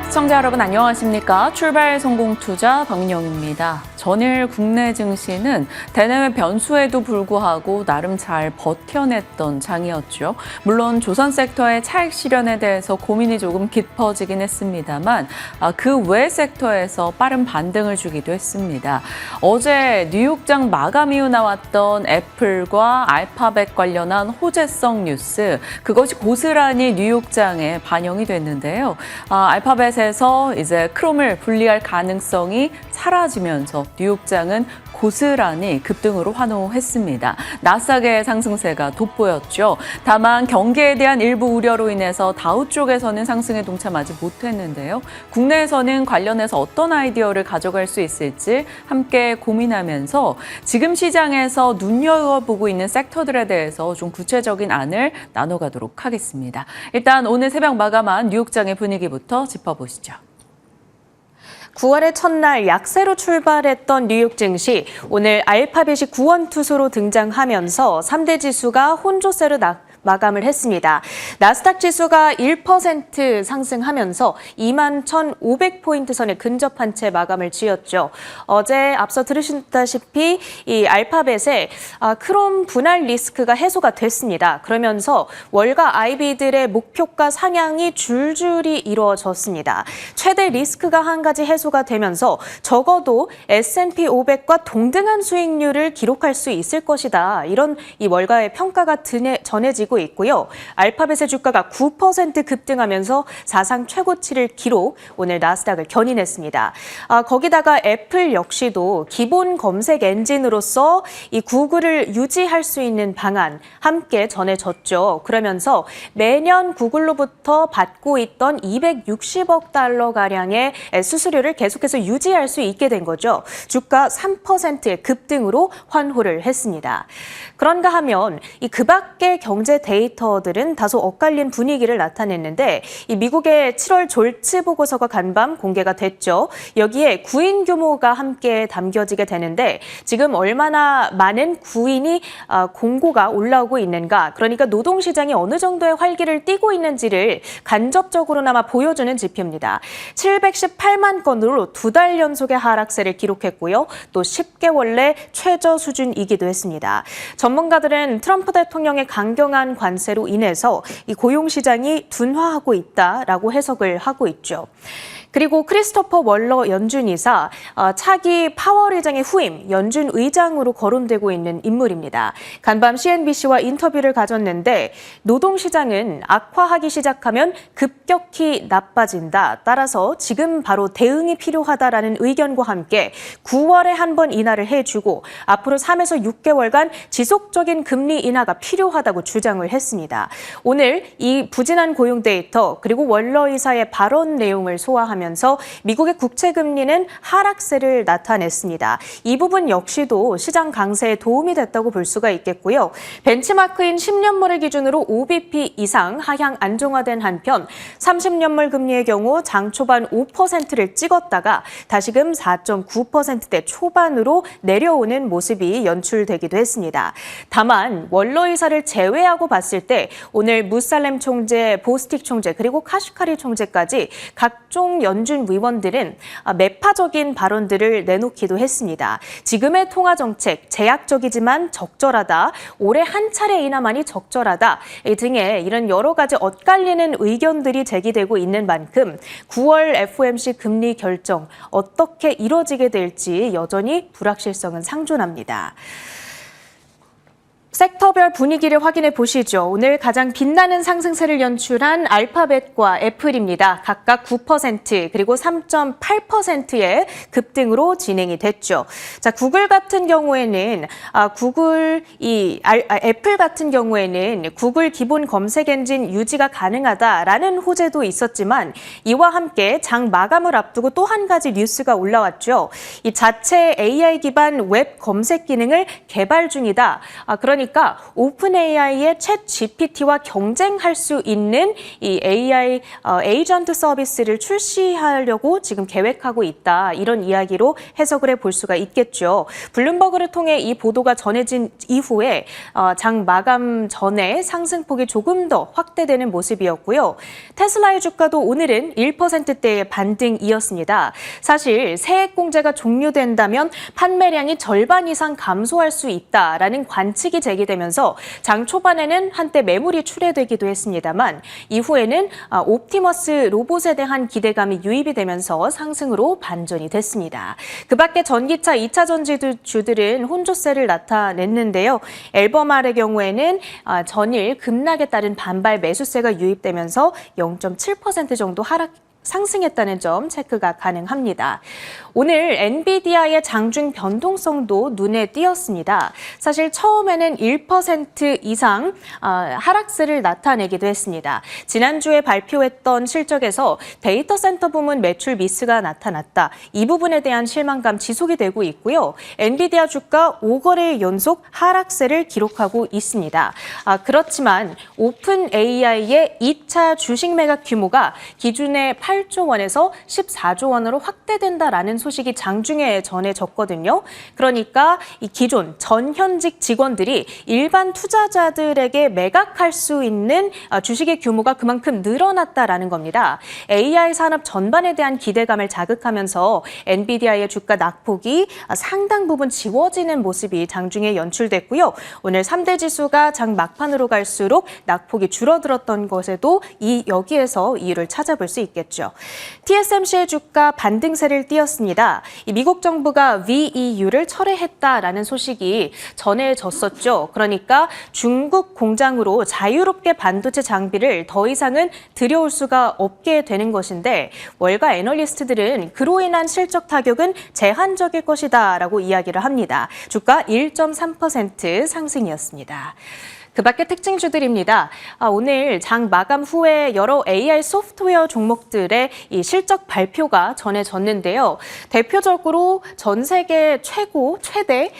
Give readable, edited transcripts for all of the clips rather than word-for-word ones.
시청자 여러분 안녕하십니까? 출발 성공 투자 박민영입니다. 전일 국내 증시는 대내외 변수에도 불구하고 나름 잘 버텨냈던 장이었죠. 물론 조선 섹터의 차익 실현에 대해서 고민이 조금 깊어지긴 했습니다만 그 외 섹터에서 빠른 반등을 주기도 했습니다. 어제 뉴욕장 마감 이후 나왔던 애플과 알파벳 관련한 호재성 뉴스, 그것이 고스란히 뉴욕장에 반영이 됐는데요. 알파벳에서 이제 크롬을 분리할 가능성이 사라지면서 뉴욕장은 고스란히 급등으로 환호했습니다. 나스닥의 상승세가 돋보였죠. 다만 경기에 대한 일부 우려로 인해서 다우 쪽에서는 상승에 동참하지 못했는데요. 국내에서는 관련해서 어떤 아이디어를 가져갈 수 있을지 함께 고민하면서 지금 시장에서 눈여겨보고 있는 섹터들에 대해서 좀 구체적인 안을 나눠가도록 하겠습니다. 일단 오늘 새벽 마감한 뉴욕장의 분위기부터 짚어보시죠. 9월의 첫날 약세로 출발했던 뉴욕 증시, 오늘 알파벳이 구원투수로 등장하면서 3대 지수가 혼조세로 마감을 했습니다. 나스닥 지수가 1% 상승하면서 21,500포인트 선에 근접한 채 마감을 지었죠. 어제 앞서 들으셨다시피 이 알파벳의 크롬 분할 리스크가 해소가 됐습니다. 그러면서 월가 IB들의 목표가 상향이 줄줄이 이루어졌습니다. 최대 리스크가 한 가지 해소가 되면서 적어도 S&P 500과 동등한 수익률을 기록할 수 있을 것이다. 이런 이 월가의 평가가 전해지고 있고요. 알파벳의 주가가 9% 급등하면서 사상 최고치를 기록, 오늘 나스닥을 견인했습니다. 거기다가 애플 역시도 기본 검색 엔진으로서 이 구글을 유지할 수 있는 방안 함께 전해졌죠. 그러면서 매년 구글로부터 받고 있던 260억 달러가량의 수수료를 계속해서 유지할 수 있게 된 거죠. 주가 3%의 급등으로 환호를 했습니다. 그런가 하면 그 밖의 경제 데이터들은 다소 엇갈린 분위기를 나타냈는데 이 미국의 7월 졸지 보고서가 간밤 공개가 됐죠. 여기에 구인 규모가 함께 담겨지게 되는데 지금 얼마나 많은 구인이 공고가 올라오고 있는가, 그러니까 노동시장이 어느 정도의 활기를 띠고 있는지를 간접적으로나마 보여주는 지표입니다. 718만 건으로 2달 연속의 하락세를 기록했고요. 또 10개월 내 최저 수준이기도 했습니다. 전문가들은 트럼프 대통령의 강경한 관세로 인해서 이 고용시장이 둔화하고 있다라고 해석을 하고 있죠. 그리고 크리스토퍼 월러 연준 이사, 차기 파월 의장의 후임 연준 의장으로 거론되고 있는 인물입니다. 간밤 CNBC와 인터뷰를 가졌는데 노동시장은 악화하기 시작하면 급격히 나빠진다. 따라서 지금 바로 대응이 필요하다라는 의견과 함께 9월에 한 번 인하를 해주고 앞으로 3에서 6개월간 지속적인 금리 인하가 필요하다고 주장을 했습니다. 오늘 이 부진한 고용 데이터 그리고 월러 이사의 발언 내용을 소화하면서 미국의 국채금리는 하락세를 나타냈습니다. 이 부분 역시도 시장 강세에 도움이 됐다고 볼 수가 있겠고요. 벤치마크인 10년물을 기준으로 5bp 이상 하향 안정화된 한편 30년물 금리의 경우 장 초반 5%를 찍었다가 다시금 4.9%대 초반으로 내려오는 모습이 연출되기도 했습니다. 다만 월러 이사를 제외하고 봤을 때 오늘 무살렘 총재, 보스틱 총재 그리고 카시카리 총재까지 각종 연준 위원들은 매파적인 발언들을 내놓기도 했습니다. 지금의 통화 정책 제약적이지만 적절하다, 올해 한 차례 인하만이 적절하다 등의 이런 여러 가지 엇갈리는 의견들이 제기되고 있는 만큼 9월 FOMC 금리 결정 어떻게 이뤄지게 될지 여전히 불확실성은 상존합니다. 섹터별 분위기를 확인해 보시죠. 오늘 가장 빛나는 상승세를 연출한 알파벳과 애플입니다. 각각 9% 그리고 3.8%의 급등으로 진행이 됐죠. 자, 구글 같은 경우에는 애플 같은 경우에는 구글 기본 검색 엔진 유지가 가능하다라는 호재도 있었지만 이와 함께 장 마감을 앞두고 또 한 가지 뉴스가 올라왔죠. 이 자체 AI 기반 웹 검색 기능을 개발 중이다. 그러니까 그러니까 오픈 AI의 챗 GPT와 경쟁할 수 있는 이 AI 에이전트 서비스를 출시하려고 지금 계획하고 있다. 이런 이야기로 해석을 해볼 수가 있겠죠. 블룸버그를 통해 이 보도가 전해진 이후에 장 마감 전에 상승폭이 조금 더 확대되는 모습이었고요. 테슬라의 주가도 오늘은 1%대의 반등이었습니다. 사실 세액 공제가 종료된다면 판매량이 절반 이상 감소할 수 있다라는 관측이 제기되면서 장 초반에는 한때 매물이 출회되기도 했습니다만 이후에는 옵티머스 로봇에 대한 기대감이 유입이 되면서 상승으로 반전이 됐습니다. 그 밖에 전기차 2차 전지주들은 혼조세를 나타냈는데요. 앨범R의 경우에는 전일 급락에 따른 반발 매수세가 유입되면서 0.7% 정도 상승했다는 점 체크가 가능합니다. 오늘 엔비디아의 장중 변동성도 눈에 띄었습니다. 사실 처음에는 1% 이상 하락세를 나타내기도 했습니다. 지난주에 발표했던 실적에서 데이터 센터 부문 매출 미스가 나타났다. 이 부분에 대한 실망감 지속이 되고 있고요. 엔비디아 주가 5거래 연속 하락세를 기록하고 있습니다. 그렇지만 오픈 AI의 2차 주식 매각 규모가 기존의 8조 원에서 14조 원으로 확대된다라는 소식이 장중에 전해졌거든요. 그러니까 이 기존 전현직 직원들이 일반 투자자들에게 매각할 수 있는 주식의 규모가 그만큼 늘어났다라는 겁니다. AI 산업 전반에 대한 기대감을 자극하면서 엔비디아의 주가 낙폭이 상당 부분 지워지는 모습이 장중에 연출됐고요. 오늘 3대 지수가 장 막판으로 갈수록 낙폭이 줄어들었던 것에도 여기에서 이유를 찾아볼 수 있겠죠. TSMC의 주가 반등세를 띄었습니다. 이 미국 정부가 VEU를 철회했다라는 소식이 전해졌었죠. 그러니까 중국 공장으로 자유롭게 반도체 장비를 더 이상은 들여올 수가 없게 되는 것인데 월가 애널리스트들은 그로 인한 실적 타격은 제한적일 것이다라고 이야기를 합니다. 주가 1.3% 상승이었습니다. 그 밖에 특징주들입니다. 오늘 장 마감 후에 여러 AI 소프트웨어 종목들의 이 실적 발표가 전해졌는데요. 대표적으로 전 세계 최대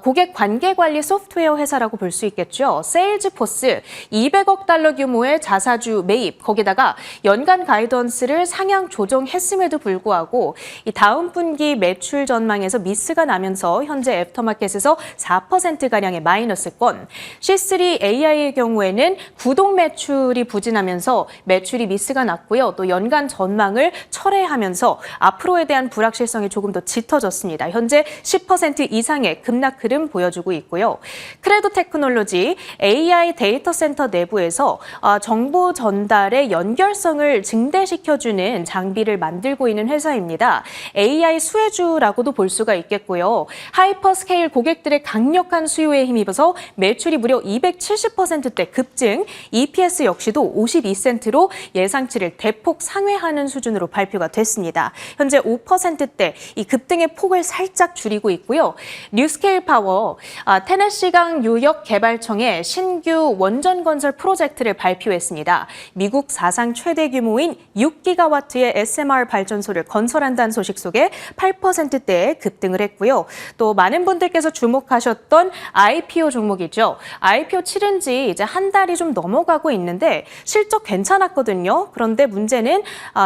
고객 관계 관리 소프트웨어 회사라고 볼 수 있겠죠. 세일즈포스 200억 달러 규모의 자사주 매입, 거기다가 연간 가이던스를 상향 조정했음에도 불구하고 이 다음 분기 매출 전망에서 미스가 나면서 현재 애프터마켓에서 4%가량의 마이너스권, C3 AI의 경우에는 구독 매출이 부진하면서 매출이 미스가 났고요. 또 연간 전망을 철회하면서 앞으로에 대한 불확실성이 조금 더 짙어졌습니다. 현재 10% 이상의 급락 흐름 보여주고 있고요. 크레도 테크놀로지 AI 데이터 센터 내부에서 정보 전달의 연결성을 증대시켜주는 장비를 만들고 있는 회사입니다. AI 수혜주라고도 볼 수가 있겠고요. 하이퍼스케일 고객들의 강력한 수요에 힘입어서 매출이 무려 270%대 급증, EPS 역시도 52센트로 예상치를 대폭 상회하는 수준으로 발표가 됐습니다. 현재 5%대 이 급등의 폭을 살짝 줄이고 있고요. 뉴스케일 파워, 테네시강 유역 개발청의 신규 원전 건설 프로젝트를 발표했습니다. 미국 사상 최대 규모인 6기가와트의 SMR 발전소를 건설한다는 소식 속에 8%대의 급등을 했고요. 또 많은 분들께서 주목하셨던 IPO 종목이죠. IPO 치른 지 이제 한 달이 좀 넘어가고 있는데 실적 괜찮았거든요. 그런데 문제는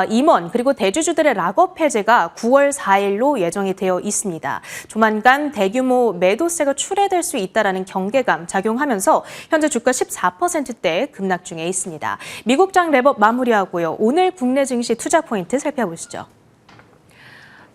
임원 그리고 대주주들의 락업 해제가 9월 4일로 예정이 되어 있습니다. 조만간 대규모 매도세가 출회될 수 있다는 경계감 작용하면서 현재 주가 14%대 급락 중에 있습니다. 미국장 랩업 마무리하고요. 오늘 국내 증시 투자 포인트 살펴보시죠.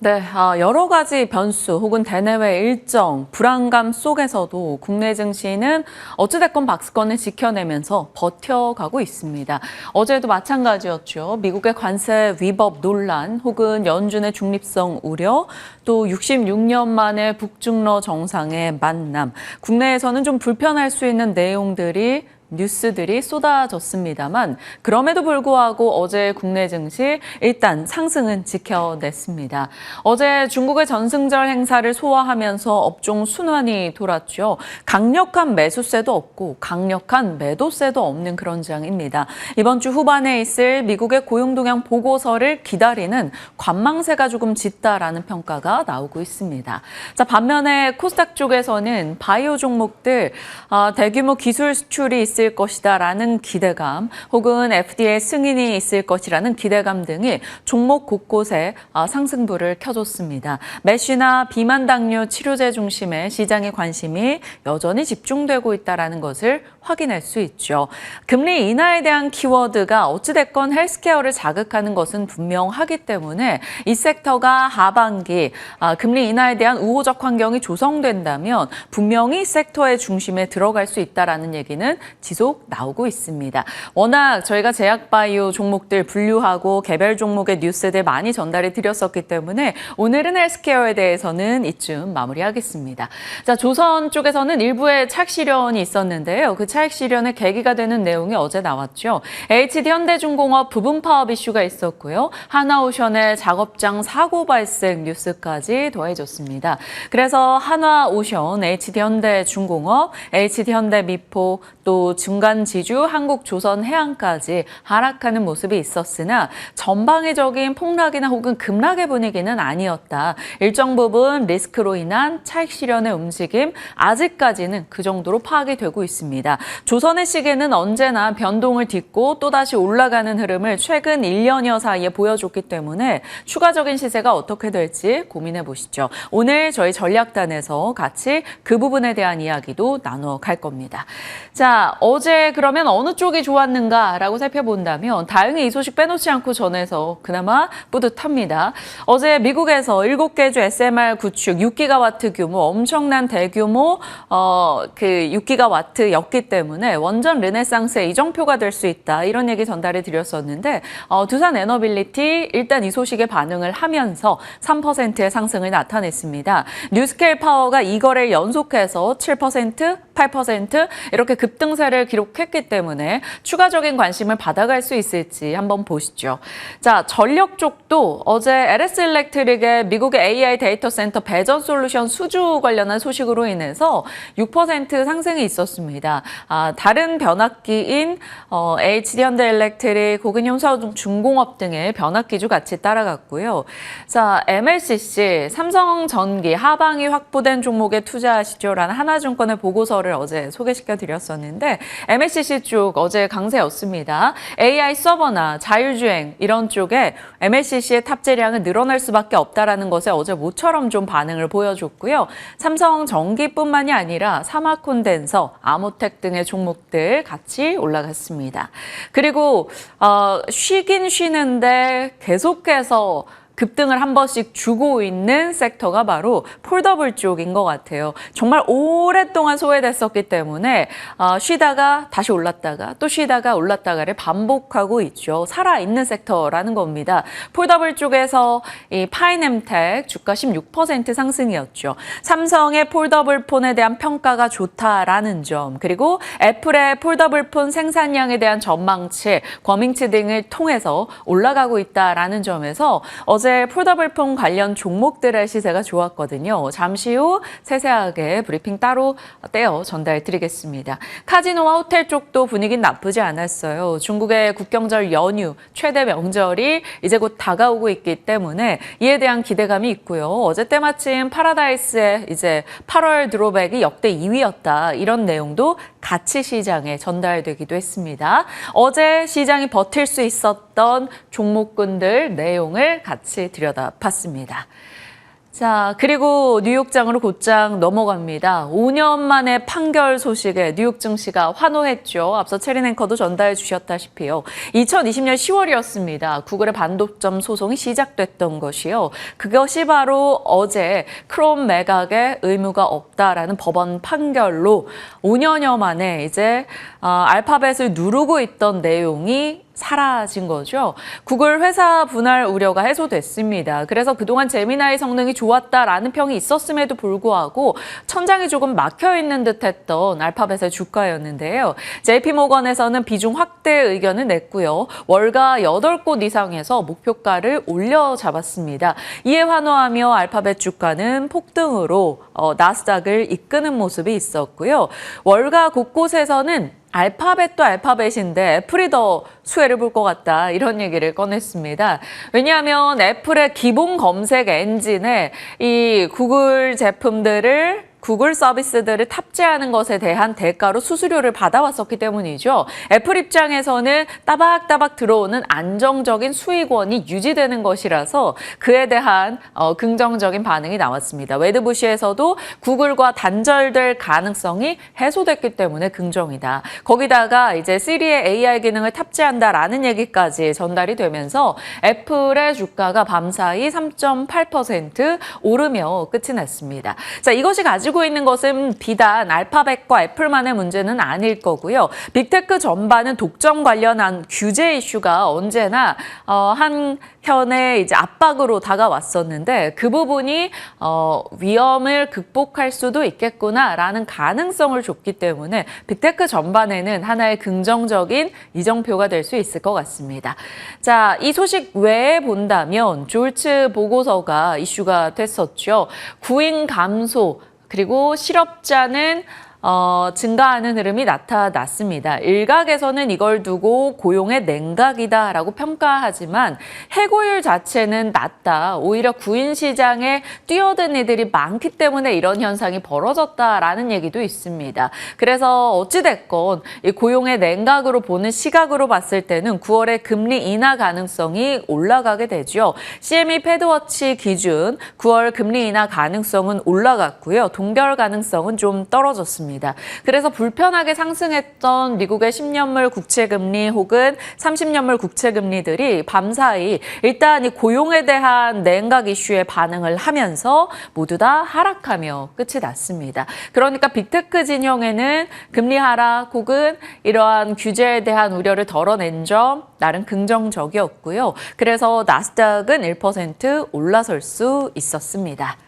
네, 여러 가지 변수 혹은 대내외 일정, 불안감 속에서도 국내 증시는 어찌됐건 박스권을 지켜내면서 버텨가고 있습니다. 어제도 마찬가지였죠. 미국의 관세 위법 논란 혹은 연준의 중립성 우려, 또 66년 만에 북중러 정상의 만남. 국내에서는 좀 불편할 수 있는 내용들이 뉴스들이 쏟아졌습니다만 그럼에도 불구하고 어제 국내 증시 일단 상승은 지켜냈습니다. 어제 중국의 전승절 행사를 소화하면서 업종 순환이 돌았죠. 강력한 매수세도 없고 강력한 매도세도 없는 그런 장입니다. 이번 주 후반에 있을 미국의 고용 동향 보고서를 기다리는 관망세가 조금 짙다라는 평가가 나오고 있습니다. 자, 반면에 코스닥 쪽에서는 바이오 종목들 대규모 기술 수출이 있을 것이다라는 기대감 혹은 FDA 승인이 있을 것이라는 기대감 등이 종목 곳곳에 상승불을 켜줬습니다. 메쉬나 비만 당뇨 치료제 중심의 시장의 관심이 여전히 집중되고 있다는 것을 확인할 수 있죠. 금리 인하에 대한 키워드가 어찌됐건 헬스케어를 자극하는 것은 분명하기 때문에 이 섹터가 하반기 금리 인하에 대한 우호적 환경이 조성된다면 분명히 이 섹터의 중심에 들어갈 수 있다는 얘기는 지속 나오고 있습니다. 워낙 저희가 제약바이오 종목들 분류하고 개별 종목의 뉴스들 많이 전달해 드렸었기 때문에 오늘은 헬스케어에 대해서는 이쯤 마무리하겠습니다. 자, 조선 쪽에서는 일부의 차익 실현이 있었는데요. 그 차익 실현의 계기가 되는 내용이 어제 나왔죠. HD현대중공업 부분 파업 이슈가 있었고요. 하나오션의 작업장 사고 발생 뉴스까지 더해졌습니다. 그래서 한화오션, HD현대중공업, HD현대미포 또 중간지주 한국조선해양까지 하락하는 모습이 있었으나 전방위적인 폭락이나 혹은 급락의 분위기는 아니었다. 일정 부분 리스크로 인한 차익 실현의 움직임 아직까지는 그 정도로 파악이 되고 있습니다. 조선의 시계는 언제나 변동을 딛고 또다시 올라가는 흐름을 최근 1년여 사이에 보여줬기 때문에 추가적인 시세가 어떻게 될지 고민해 보시죠. 오늘 저희 전략단에서 같이 그 부분에 대한 이야기도 나눠 갈 겁니다. 자, 어제 그러면 어느 쪽이 좋았는가라고 살펴본다면 다행히 이 소식 빼놓지 않고 전해서 그나마 뿌듯합니다. 어제 미국에서 7개 주 SMR 구축 6기가와트 규모 엄청난 대규모 6기가와트였기 때문에 원전 르네상스의 이정표가 될 수 있다. 이런 얘기 전달해 드렸었는데 두산 에너빌리티 일단 이 소식에 반응을 하면서 3%의 상승을 나타냈습니다. 뉴스케일 파워가 이 거래를 연속해서 7%, 8% 이렇게 급등세를 기록했기 때문에 추가적인 관심을 받아갈 수 있을지 한번 보시죠. 자, 전력 쪽도 어제 LS 일렉트릭의 미국의 AI 데이터 센터 배전 솔루션 수주 관련한 소식으로 인해서 6% 상승이 있었습니다. 다른 변압기인 HD현대일렉트릭, 혹은 현수중공업 등의 변압기주 같이 따라갔고요. 자, MLCC, 삼성전기 하방이 확보된 종목에 투자하시죠라는 하나증권의 보고서를 어제 소개시켜 드렸었는데 MLCC 쪽 어제 강세였습니다. AI 서버나 자율주행 이런 쪽에 MLCC의 탑재량은 늘어날 수밖에 없다라는 것에 어제 모처럼 좀 반응을 보여줬고요. 삼성전기뿐만이 아니라 사마콘덴서, 아모텍 등의 종목들 같이 올라갔습니다. 그리고 쉬긴 쉬는데 계속해서 급등을 한 번씩 주고 있는 섹터가 바로 폴더블 쪽인 것 같아요. 정말 오랫동안 소외됐었기 때문에 쉬다가 다시 올랐다가 또 쉬다가 올랐다가를 반복하고 있죠. 살아있는 섹터라는 겁니다. 폴더블 쪽에서 이 파이넴텍 주가 16% 상승이었죠. 삼성의 폴더블 폰에 대한 평가가 좋다라는 점, 그리고 애플의 폴더블 폰 생산량에 대한 전망치, 과밍치 등을 통해서 올라가고 있다라는 점에서 어제 폴더블폰 관련 종목들의 시세가 좋았거든요. 잠시 후 세세하게 브리핑 따로 떼어 전달드리겠습니다. 카지노와 호텔 쪽도 분위기는 나쁘지 않았어요. 중국의 국경절 연휴, 최대 명절이 이제 곧 다가오고 있기 때문에 이에 대한 기대감이 있고요. 어제 때마침 파라다이스의 이제 8월 드로백이 역대 2위였다. 이런 내용도 같이 시장에 전달되기도 했습니다. 어제 시장이 버틸 수 있었던 종목군들 내용을 같이 들여다봤습니다. 자, 그리고 뉴욕장으로 곧장 넘어갑니다. 5년 만에 판결 소식에 뉴욕 증시가 환호했죠. 앞서 체린 앵커도 전달해 주셨다시피요. 2020년 10월이었습니다. 구글의 반독점 소송이 시작됐던 것이요. 그것이 바로 어제 크롬 매각에 의무가 없다라는 법원 판결로 5년여 만에 이제 알파벳을 누르고 있던 내용이 사라진 거죠. 구글 회사 분할 우려가 해소됐습니다. 그래서 그동안 제미나이 성능이 좋았다라는 평이 있었음에도 불구하고 천장이 조금 막혀있는 듯했던 알파벳의 주가였는데요. JP모건에서는 비중 확대 의견을 냈고요. 월가 8곳 이상에서 목표가를 올려 잡았습니다. 이에 환호하며 알파벳 주가는 폭등으로 나스닥을 이끄는 모습이 있었고요. 월가 곳곳에서는 알파벳도 알파벳인데 애플이 더 수혜를 볼 것 같다 이런 얘기를 꺼냈습니다. 왜냐하면 애플의 기본 검색 엔진에 이 구글 제품들을 구글 서비스들을 탑재하는 것에 대한 대가로 수수료를 받아왔었기 때문이죠. 애플 입장에서는 따박따박 들어오는 안정적인 수익원이 유지되는 것이라서 그에 대한 긍정적인 반응이 나왔습니다. 웨드부시에서도 구글과 단절될 가능성이 해소됐기 때문에 긍정이다. 거기다가 이제 시리에 AI 기능을 탑재한다라는 얘기까지 전달이 되면서 애플의 주가가 밤사이 3.8% 오르며 끝이 났습니다. 자, 이것이 가지고 있는 것은 비단 알파벳과 애플만의 문제는 아닐 거고요. 빅테크 전반은 독점 관련한 규제 이슈가 언제나 한편의 이제 압박으로 다가왔었는데 그 부분이 위험을 극복할 수도 있겠구나라는 가능성을 줬기 때문에 빅테크 전반에는 하나의 긍정적인 이정표가 될 수 있을 것 같습니다. 자, 이 소식 외에 본다면 졸츠 보고서가 이슈가 됐었죠. 구인 감소 그리고 실업자는 증가하는 흐름이 나타났습니다. 일각에서는 이걸 두고 고용의 냉각이다라고 평가하지만 해고율 자체는 낮다. 오히려 구인 시장에 뛰어든 이들이 많기 때문에 이런 현상이 벌어졌다라는 얘기도 있습니다. 그래서 어찌됐건 이 고용의 냉각으로 보는 시각으로 봤을 때는 9월에 금리 인하 가능성이 올라가게 되죠. CME 패드워치 기준 9월 금리 인하 가능성은 올라갔고요. 동결 가능성은 좀 떨어졌습니다. 그래서 불편하게 상승했던 미국의 10년물 국채금리 혹은 30년물 국채금리들이 밤사이 일단 이 고용에 대한 냉각 이슈에 반응을 하면서 모두 다 하락하며 끝이 났습니다. 그러니까 빅테크 진영에는 금리 하락 혹은 이러한 규제에 대한 우려를 덜어낸 점 나름 긍정적이었고요. 그래서 나스닥은 1% 올라설 수 있었습니다.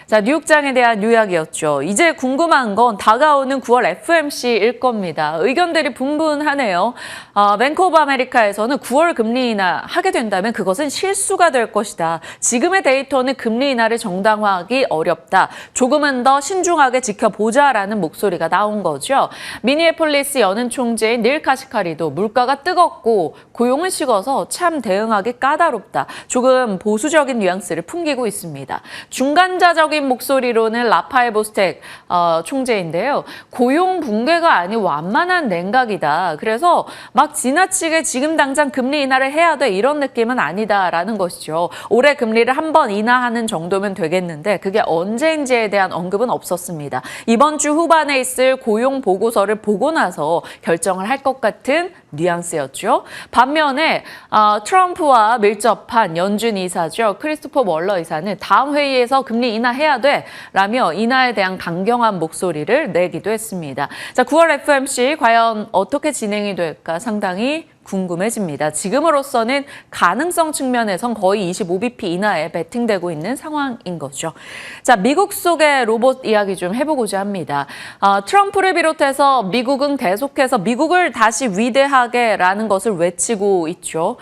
자, 뉴욕장에 대한 요약이었죠. 이제 궁금한 건 다가오는 9월 FOMC일 겁니다. 의견들이 분분하네요. 뱅크 오브 아메리카에서는 9월 금리 인하 하게 된다면 그것은 실수가 될 것이다. 지금의 데이터는 금리 인하를 정당화하기 어렵다. 조금은 더 신중하게 지켜보자라는 목소리가 나온 거죠. 미니애폴리스 연은 총재인 닐 카시카리도 물가가 뜨겁고 고용은 식어서 참 대응하기 까다롭다. 조금 보수적인 뉘앙스를 풍기고 있습니다. 중간자적인 목소리로는 라파엘 보스텍 총재인데요. 고용 붕괴가 아닌 완만한 냉각이다. 그래서 막 지나치게 지금 당장 금리 인하를 해야 돼 이런 느낌은 아니다라는 것이죠. 올해 금리를 한 번 인하하는 정도면 되겠는데 그게 언제인지에 대한 언급은 없었습니다. 이번 주 후반에 있을 고용 보고서를 보고 나서 결정을 할 것 같은 뉘앙스였죠. 반면에 트럼프와 밀접한 연준 이사죠. 크리스토퍼 월러 이사는 다음 회의에서 금리 인하해야 돼 라며 인하에 대한 강경한 목소리를 내기도 했습니다. 자, 9월 FOMC 과연 어떻게 진행이 될까 상당히 궁금해집니다. 지금으로서는 가능성 측면에선 거의 25bp 이하에 베팅되고 있는 상황인 거죠. 자, 미국 속의 로봇 이야기 좀 해보고자 합니다. 트럼프를 비롯해서 미국은 계속해서 미국을 다시 위대하게라는 것을 외치고 있죠.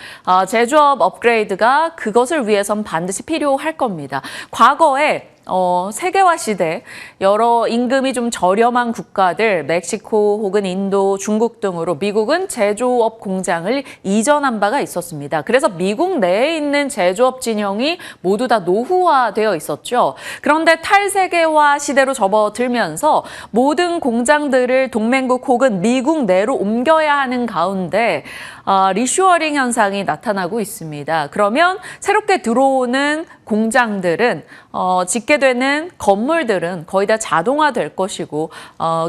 제조업 업그레이드가 그것을 위해선 반드시 필요할 겁니다. 과거에 세계화 시대 여러 임금이 좀 저렴한 국가들 멕시코 혹은 인도, 중국 등으로 미국은 제조업 공장을 이전한 바가 있었습니다. 그래서 미국 내에 있는 제조업 진영이 모두 다 노후화되어 있었죠. 그런데 탈세계화 시대로 접어들면서 모든 공장들을 동맹국 혹은 미국 내로 옮겨야 하는 가운데 리쇼어링 현상이 나타나고 있습니다. 그러면 새롭게 들어오는 공장들은 짓게 되는 건물들은 거의 다 자동화될 것이고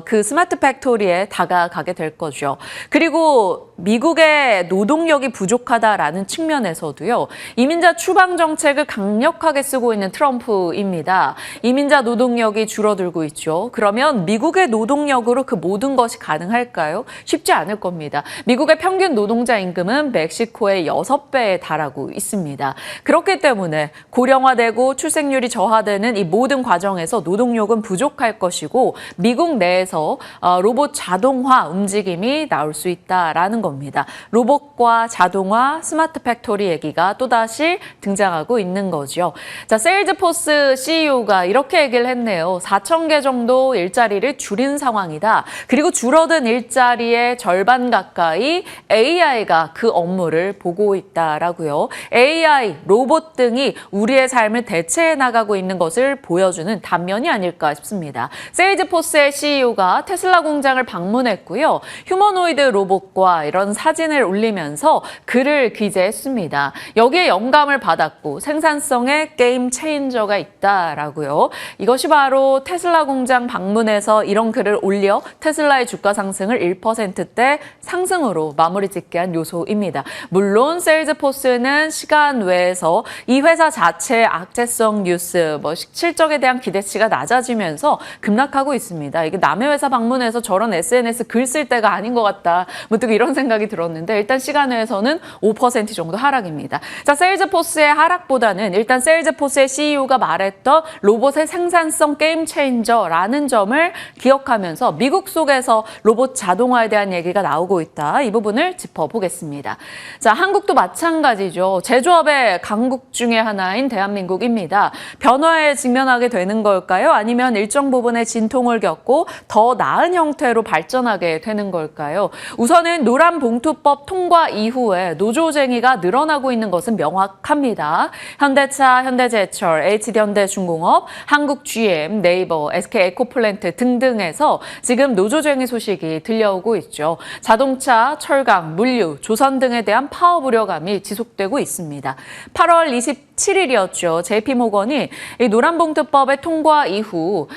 그 스마트 팩토리에 다가가게 될 거죠. 그리고 미국의 노동력이 부족하다라는 측면에서도요. 이민자 추방 정책을 강력하게 쓰고 있는 트럼프입니다. 이민자 노동력이 줄어들고 있죠. 그러면 미국의 노동력으로 그 모든 것이 가능할까요? 쉽지 않을 겁니다. 미국의 평균 노동자 노동자 임금은 멕시코의 6배에 달하고 있습니다. 그렇기 때문에 고령화되고 출생률이 저하되는 이 모든 과정에서 노동력은 부족할 것이고 미국 내에서 로봇 자동화 움직임이 나올 수 있다라는 겁니다. 로봇과 자동화, 스마트 팩토리 얘기가 또다시 등장하고 있는 거죠. 자, 세일즈포스 CEO가 이렇게 얘기를 했네요. 4,000개 정도 일자리를 줄인 상황이다. 그리고 줄어든 일자리의 절반 가까이 AI가 그 업무를 보고 있다라고요. AI, 로봇 등이 우리의 삶을 대체해 나가고 있는 것을 보여주는 단면이 아닐까 싶습니다. 세일즈포스의 CEO가 테슬라 공장을 방문했고요. 휴머노이드 로봇과 이런 사진을 올리면서 글을 기재했습니다. 여기에 영감을 받았고 생산성에 게임 체인저가 있다라고요. 이것이 바로 테슬라 공장 방문해서 이런 글을 올려 테슬라의 주가 상승을 1%대 상승으로 마무리 짓게 한 요소입니다. 물론 세일즈포스는 시간 외에서 이 회사 자체의 악재성 뉴스, 실적에 대한 기대치가 낮아지면서 급락하고 있습니다. 이게 남의 회사 방문해서 저런 SNS 글 쓸 때가 아닌 것 같다. 문득 이런 생각이 들었는데 일단 시간 외에서는 5% 정도 하락입니다. 자, 세일즈포스의 하락보다는 일단 세일즈포스의 CEO가 말했던 로봇의 생산성 게임 체인저라는 점을 기억하면서 미국 속에서 로봇 자동화에 대한 얘기가 나오고 있다. 이 부분을 짚어보겠습니다. 자, 한국도 마찬가지죠. 제조업의 강국 중에 하나인 대한민국입니다. 변화에 직면하게 되는 걸까요? 아니면 일정 부분의 진통을 겪고 더 나은 형태로 발전하게 되는 걸까요? 우선은 노란봉투법 통과 이후에 노조쟁의가 늘어나고 있는 것은 명확합니다. 현대차, 현대제철, HD현대중공업, 한국 GM, 네이버, SK 에코플랜트 등등에서 지금 노조쟁의 소식이 들려오고 있죠. 자동차, 철강, 물류, 조선 등에 대한 파업 우려감이 지속되고 있습니다. 8월 27일이었죠. JP모건이 이 노란봉투법의 통과 이후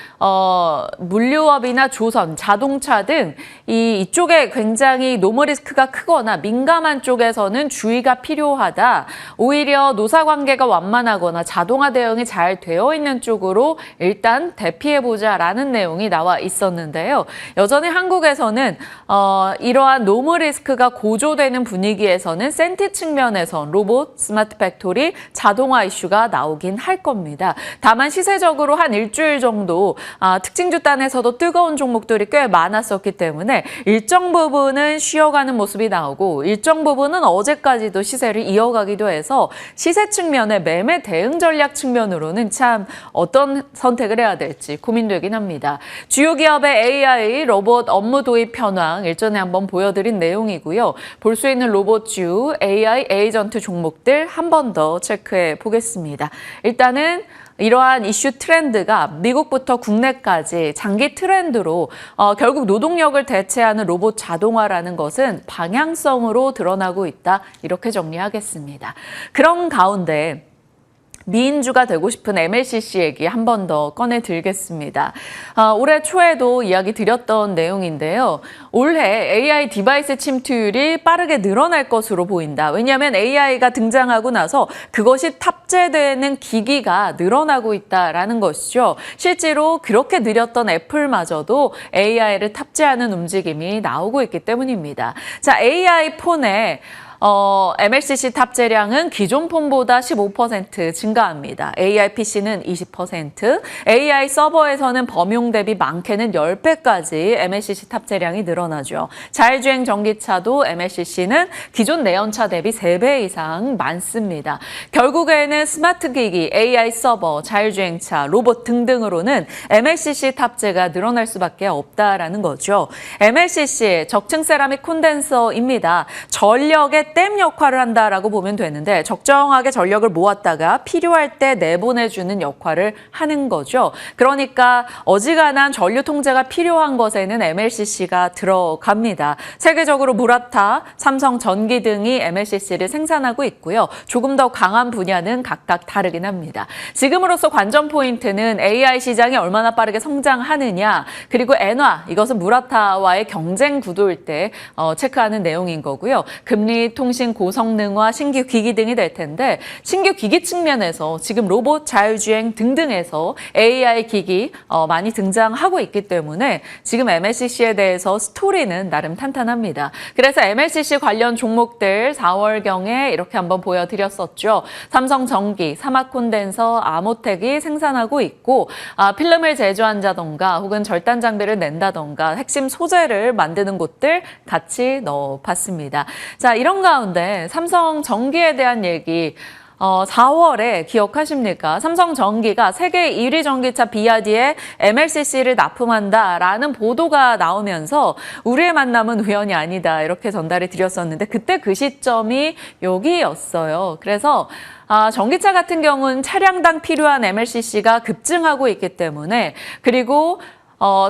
물류업이나 조선, 자동차 등 이쪽에 굉장히 노무 리스크가 크거나 민감한 쪽에서는 주의가 필요하다. 오히려 노사 관계가 완만하거나 자동화 대응이 잘 되어 있는 쪽으로 일단 대피해보자라는 내용이 나와 있었는데요. 여전히 한국에서는 이러한 노무 리스크가 고조되는 분위기에서는 센티 측면에선 로봇, 스마트 팩토리, 자동화 이슈가 나오긴 할 겁니다. 다만 시세적으로 한 일주일 정도 특징주 단에서도 뜨거운 종목들이 꽤 많았었기 때문에 일정 부분은 쉬어가는 모습이 나오고 일정 부분은 어제까지도 시세를 이어가기도 해서 시세 측면의 매매 대응 전략 측면으로는 참 어떤 선택을 해야 될지 고민되긴 합니다. 주요 기업의 AI, 로봇 업무 도입 현황 일전에 한번 보여드린 내용이고요. 볼 수 있는 로봇주, AI, 에이전트 종목들 한 번 더 체크해 보겠습니다. 일단은 이러한 이슈 트렌드가 미국부터 국내까지 장기 트렌드로 결국 노동력을 대체하는 로봇 자동화라는 것은 방향성으로 드러나고 있다. 이렇게 정리하겠습니다. 그런 가운데 미인주가 되고 싶은 MLCC 얘기 한 번 더 꺼내들겠습니다. 올해 초에도 이야기 드렸던 내용인데요. 올해 AI 디바이스 침투율이 빠르게 늘어날 것으로 보인다. 왜냐하면 AI가 등장하고 나서 그것이 탑재되는 기기가 늘어나고 있다라는 것이죠. 실제로 그렇게 느렸던 애플마저도 AI를 탑재하는 움직임이 나오고 있기 때문입니다. 자, AI 폰에 MLCC 탑재량은 기존 폰보다 15% 증가합니다. AI PC는 20%, AI 서버에서는 범용 대비 많게는 10배까지 MLCC 탑재량이 늘어나죠. 자율주행 전기차도 MLCC는 기존 내연차 대비 3배 이상 많습니다. 결국에는 스마트 기기, AI 서버, 자율주행차, 로봇 등등으로는 MLCC 탑재가 늘어날 수밖에 없다라는 거죠. MLCC, 적층 세라믹 콘덴서입니다. 전력의 댐 역할을 한다라고 보면 되는데 적정하게 전력을 모았다가 필요할 때 내보내주는 역할을 하는 거죠. 그러니까 어지간한 전류 통제가 필요한 것에는 MLCC가 들어갑니다. 세계적으로 무라타, 삼성 전기 등이 MLCC를 생산하고 있고요. 조금 더 강한 분야는 각각 다르긴 합니다. 지금으로서 관전 포인트는 AI 시장이 얼마나 빠르게 성장하느냐, 그리고 엔화, 이것은 무라타와의 경쟁 구도일 때 체크하는 내용인 거고요. 금리 통신 고성능화, 신규 기기 등이 될 텐데 신규 기기 측면에서 지금 로봇, 자율주행 등등에서 AI 기기 많이 등장하고 있기 때문에 지금 MLCC에 대해서 스토리는 나름 탄탄합니다. 그래서 MLCC 관련 종목들 4월경에 이렇게 한번 보여드렸었죠. 삼성전기, 사마콘덴서, 아모텍이 생산하고 있고 필름을 제조한다던가 혹은 절단 장비를 낸다던가 핵심 소재를 만드는 곳들 같이 넣어봤습니다. 자, 이런 가운데 삼성전기에 대한 얘기 4월에 기억하십니까? 삼성전기가 세계 1위 전기차 비아디에 MLCC를 납품한다라는 보도가 나오면서 우리의 만남은 우연이 아니다 이렇게 전달을 드렸었는데 그때 그 시점이 여기였어요. 그래서 전기차 같은 경우는 차량당 필요한 MLCC가 급증하고 있기 때문에 그리고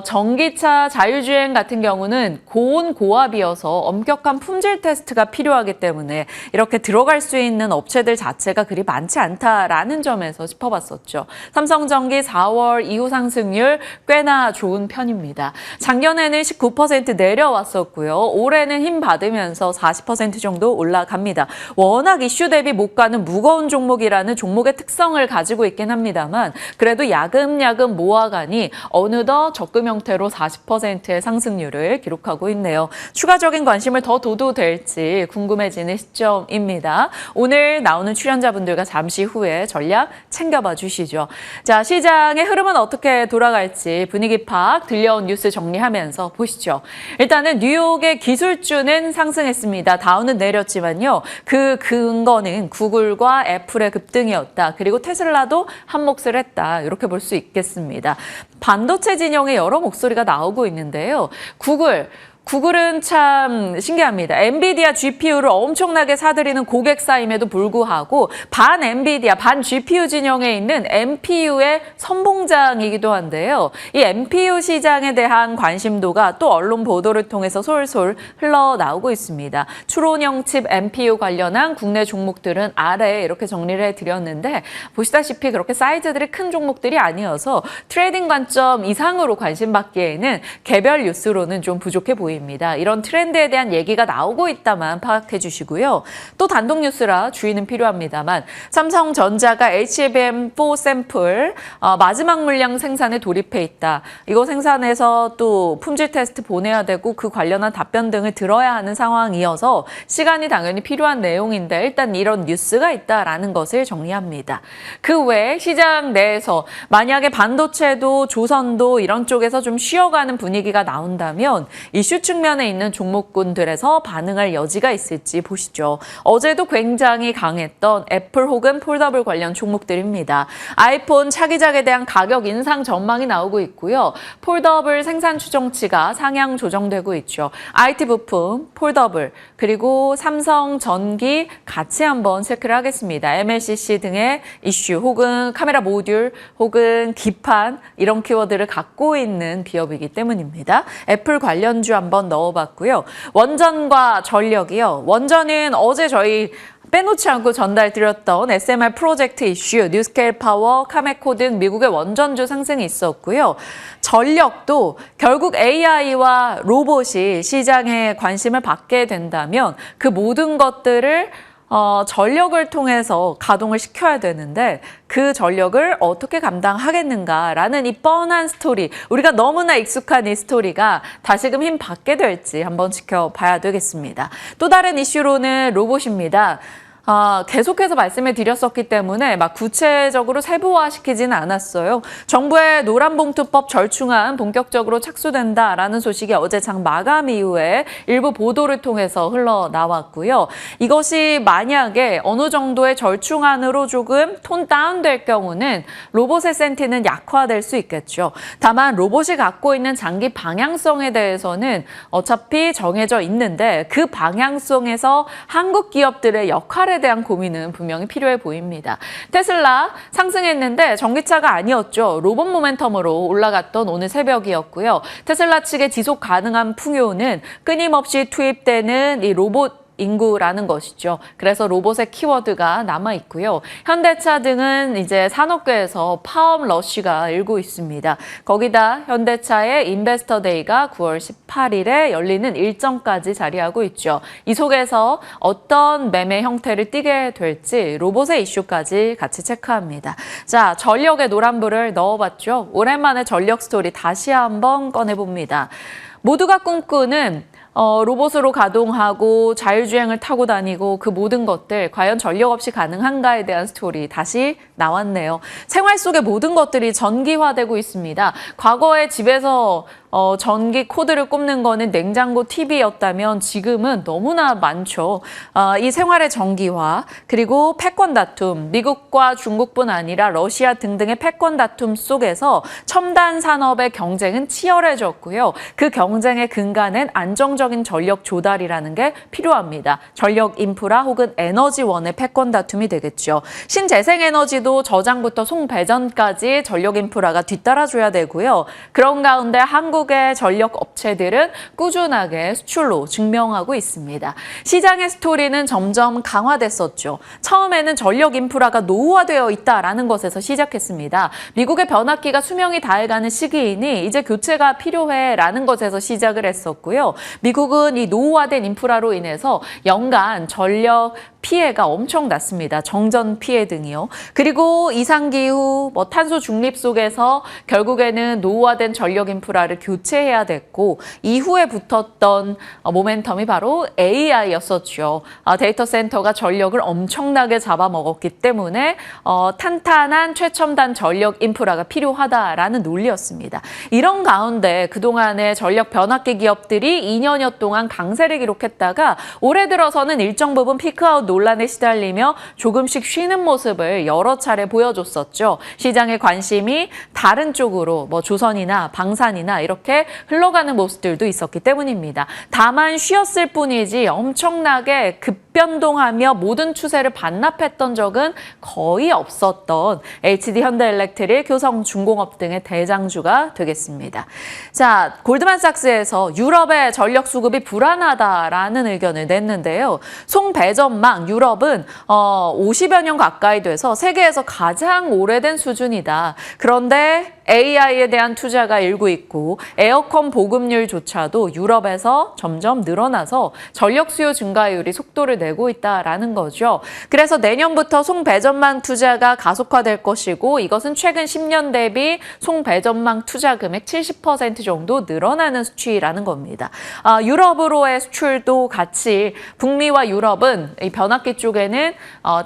전기차 자율주행 같은 경우는 고온 고압이어서 엄격한 품질 테스트가 필요하기 때문에 이렇게 들어갈 수 있는 업체들 자체가 그리 많지 않다라는 점에서 짚어봤었죠. 삼성전기 4월 이후 상승률 꽤나 좋은 편입니다. 작년에는 19% 내려왔었고요. 올해는 힘 받으면서 40% 정도 올라갑니다. 워낙 이슈 대비 못 가는 무거운 종목이라는 종목의 특성을 가지고 있긴 합니다만 그래도 야금야금 모아가니 어느덧 적금 형태로 40%의 상승률을 기록하고 있네요. 추가적인 관심을 더 둬도 될지 궁금해지는 시점입니다. 오늘 나오는 출연자분들과 잠시 후에 전략 챙겨봐 주시죠. 자, 시장의 흐름은 어떻게 돌아갈지 분위기 파악, 들려온 뉴스 정리하면서 보시죠. 일단은 뉴욕의 기술주는 상승했습니다. 다우는 내렸지만요. 그 근거는 구글과 애플의 급등이었다. 그리고 테슬라도 한 몫을 했다. 이렇게 볼 수 있겠습니다. 반도체 진영의 여러 목소리가 나오고 있는데요. 구글은 참 신기합니다. 엔비디아 GPU를 엄청나게 사들이는 고객사임에도 불구하고 반 엔비디아, 반 GPU 진영에 있는 NPU의 선봉장이기도 한데요. 이 NPU 시장에 대한 관심도가 또 언론 보도를 통해서 솔솔 흘러나오고 있습니다. 추론형 칩 NPU 관련한 국내 종목들은 아래에 이렇게 정리를 해드렸는데 보시다시피 그렇게 사이즈들이 큰 종목들이 아니어서 트레이딩 관점 이상으로 관심받기에는 개별 뉴스로는 좀 부족해 보입니다. 이런 트렌드에 대한 얘기가 나오고 있다만 파악해 주시고요. 또 단독 뉴스라 주의는 필요합니다만 삼성전자가 HBM4 샘플 마지막 물량 생산에 돌입해 있다. 이거 생산해서 또 품질 테스트 보내야 되고 그 관련한 답변 등을 들어야 하는 상황이어서 시간이 당연히 필요한 내용인데 일단 이런 뉴스가 있다라는 것을 정리합니다. 그 외에 시장 내에서 만약에 반도체도 조선도 이런 쪽에서 좀 쉬어가는 분위기가 나온다면 이슈 측면에 있는 종목군들에서 반응할 여지가 있을지 보시죠. 어제도 굉장히 강했던 애플 혹은 폴더블 관련 종목들입니다. 아이폰 차기작에 대한 가격 인상 전망이 나오고 있고요. 폴더블 생산 추정치가 상향 조정되고 있죠. IT 부품, 폴더블, 그리고 삼성전기 같이 한번 체크를 하겠습니다. MLCC 등의 이슈 혹은 카메라 모듈 혹은 기판 이런 키워드를 갖고 있는 기업이기 때문입니다. 애플 관련주 한번 넣어봤고요. 원전과 전력이요. 원전은 어제 저희 빼놓지 않고 전달드렸던 SMR 프로젝트 이슈, 뉴스케일 파워, 카메코 등 미국의 원전주 상승이 있었고요. 전력도 결국 AI와 로봇이 시장에 관심을 받게 된다면 그 모든 것들을 전력을 통해서 가동을 시켜야 되는데 그 전력을 어떻게 감당하겠는가라는 이 뻔한 스토리, 우리가 너무나 익숙한 이 스토리가 다시금 힘 받게 될지 한번 지켜봐야 되겠습니다. 또 다른 이슈로는 로봇입니다. 계속해서 말씀을 드렸었기 때문에 막 구체적으로 세부화시키지는 않았어요. 정부의 노란봉투법 절충안 본격적으로 착수된다라는 소식이 어제 장 마감 이후에 일부 보도를 통해서 흘러나왔고요. 이것이 만약에 어느 정도의 절충안으로 조금 톤 다운될 경우는 로봇의 센티는 약화될 수 있겠죠. 다만 로봇이 갖고 있는 장기 방향성에 대해서는 어차피 정해져 있는데 그 방향성에서 한국 기업들의 역할에 대한 고민은 분명히 필요해 보입니다. 테슬라 상승했는데 전기차가 아니었죠. 로봇 모멘텀으로 올라갔던 오늘 새벽이었고요. 테슬라 측의 지속 가능한 풍요는 끊임없이 투입되는 이 로봇 인구라는 것이죠. 그래서 로봇의 키워드가 남아 있고요. 현대차 등은 이제 산업계에서 파업 러쉬가 일고 있습니다. 거기다 현대차의 인베스터 데이가 9월 18일에 열리는 일정까지 자리하고 있죠. 이 속에서 어떤 매매 형태를 띠게 될지 로봇의 이슈까지 같이 체크합니다. 자, 전력의 노란불을 넣어봤죠. 오랜만에 전력 스토리 다시 한번 꺼내봅니다. 모두가 꿈꾸는 로봇으로 가동하고 자율주행을 타고 다니고 그 모든 것들 과연 전력 없이 가능한가에 대한 스토리 다시 나왔네요. 생활 속의 모든 것들이 전기화되고 있습니다. 과거에 집에서 전기 코드를 꼽는 거는 냉장고, TV였다면 지금은 너무나 많죠. 이 생활의 전기화, 그리고 패권 다툼, 미국과 중국뿐 아니라 러시아 등등의 패권 다툼 속에서 첨단 산업의 경쟁은 치열해졌고요. 그 경쟁의 근간엔 안정적인 전력 조달이라는 게 필요합니다. 전력 인프라 혹은 에너지원의 패권 다툼이 되겠죠. 신재생에너지도 저장부터 송배전까지 전력 인프라가 뒤따라줘야 되고요. 그런 가운데 한국의 전력 업체들은 꾸준하게 수출로 증명하고 있습니다. 시장의 스토리는 점점 강화됐었죠. 처음에는 전력 인프라가 노후화되어 있다라는 것에서 시작했습니다. 미국의 변압기가 수명이 다해가는 시기이니 이제 교체가 필요해라는 것에서 시작을 했었고요. 미국은 이 노후화된 인프라로 인해서 연간 전력 피해가 엄청 났습니다. 정전 피해 등이요. 그리고 이상기후, 탄소 중립 속에서 결국에는 노후화된 전력 인프라를 교체해야 됐고 이후에 붙었던 모멘텀이 바로 AI였었죠. 데이터 센터가 전력을 엄청나게 잡아먹었기 때문에 탄탄한 최첨단 전력 인프라가 필요하다라는 논리였습니다. 이런 가운데 그동안의 전력 변압기 기업들이 2년여 동안 강세를 기록했다가 올해 들어서는 일정 부분 피크아웃 논란에 시달리며 조금씩 쉬는 모습을 여러 차례 보여줬었죠. 시장의 관심이 다른 쪽으로 조선이나 방산이나 이렇게 흘러가는 모습들도 있었기 때문입니다. 다만 쉬었을 뿐이지 엄청나게 급변동하며 모든 추세를 반납했던 적은 거의 없었던 HD 현대일렉트릭, 효성중공업 등의 대장주가 되겠습니다. 자, 골드만삭스에서 유럽의 전력 수급이 불안하다라는 의견을 냈는데요. 송배전망 유럽은 50여 년 가까이 돼서 세계에서 가장 오래된 수준이다. 그런데 AI에 대한 투자가 일고 있고 에어컨 보급률조차도 유럽에서 점점 늘어나서 전력 수요 증가율이 속도를 내고 있다라는 거죠. 그래서 내년부터 송배전망 투자가 가속화될 것이고 이것은 최근 10년 대비 송배전망 투자 금액 70% 정도 늘어나는 수치라는 겁니다. 유럽으로의 수출도 같이 북미와 유럽은 이 변압기 쪽에는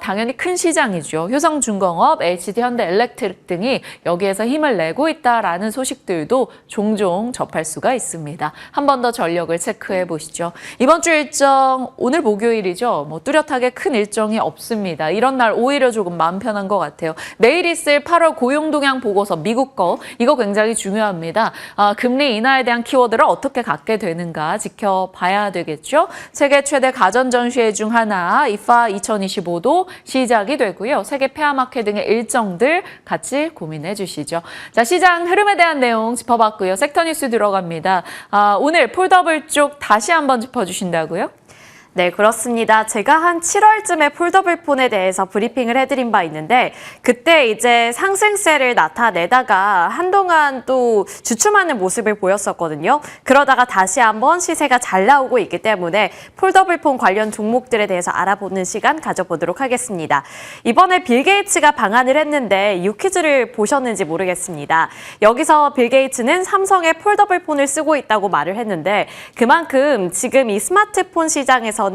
당연히 큰 시장이죠. 효성중공업, HD 현대일렉트릭 등이 여기에서 힘을 내고 있다라는 소식들도 종종 접할 수가 있습니다. 한 번 더 전력을 체크해 보시죠. 이번 주 일정 오늘 목요일이죠. 뚜렷하게 큰 일정이 없습니다. 이런 날 오히려 조금 마음 편한 것 같아요. 내일 있을 8월 고용동향 보고서 미국 거 이거 굉장히 중요합니다. 금리 인하에 대한 키워드를 어떻게 갖게 되는가 지켜봐야 되겠죠. 세계 최대 가전 전시회 중 하나 IFA 2025도 시작이 되고요. 세계 폐화마켓 등의 일정들 같이 고민해 주시죠. 자, 시장 흐름에 대한 내용 짚어봤고요. 섹터 뉴스 들어갑니다. 오늘 폴더블 쪽 다시 한번 짚어주신다고요? 네, 그렇습니다. 제가 한 7월쯤에 폴더블폰에 대해서 브리핑을 해드린 바 있는데 그때 이제 상승세를 나타내다가 한동안 또 주춤하는 모습을 보였었거든요. 그러다가 다시 한번 시세가 잘 나오고 있기 때문에 폴더블폰 관련 종목들에 대해서 알아보는 시간 가져보도록 하겠습니다. 이번에 빌 게이츠가 방한을 했는데 유퀴즈를 보셨는지 모르겠습니다. 여기서 빌 게이츠는 삼성의 폴더블폰을 쓰고 있다고 말을 했는데 그만큼 지금 이 스마트폰 시장에서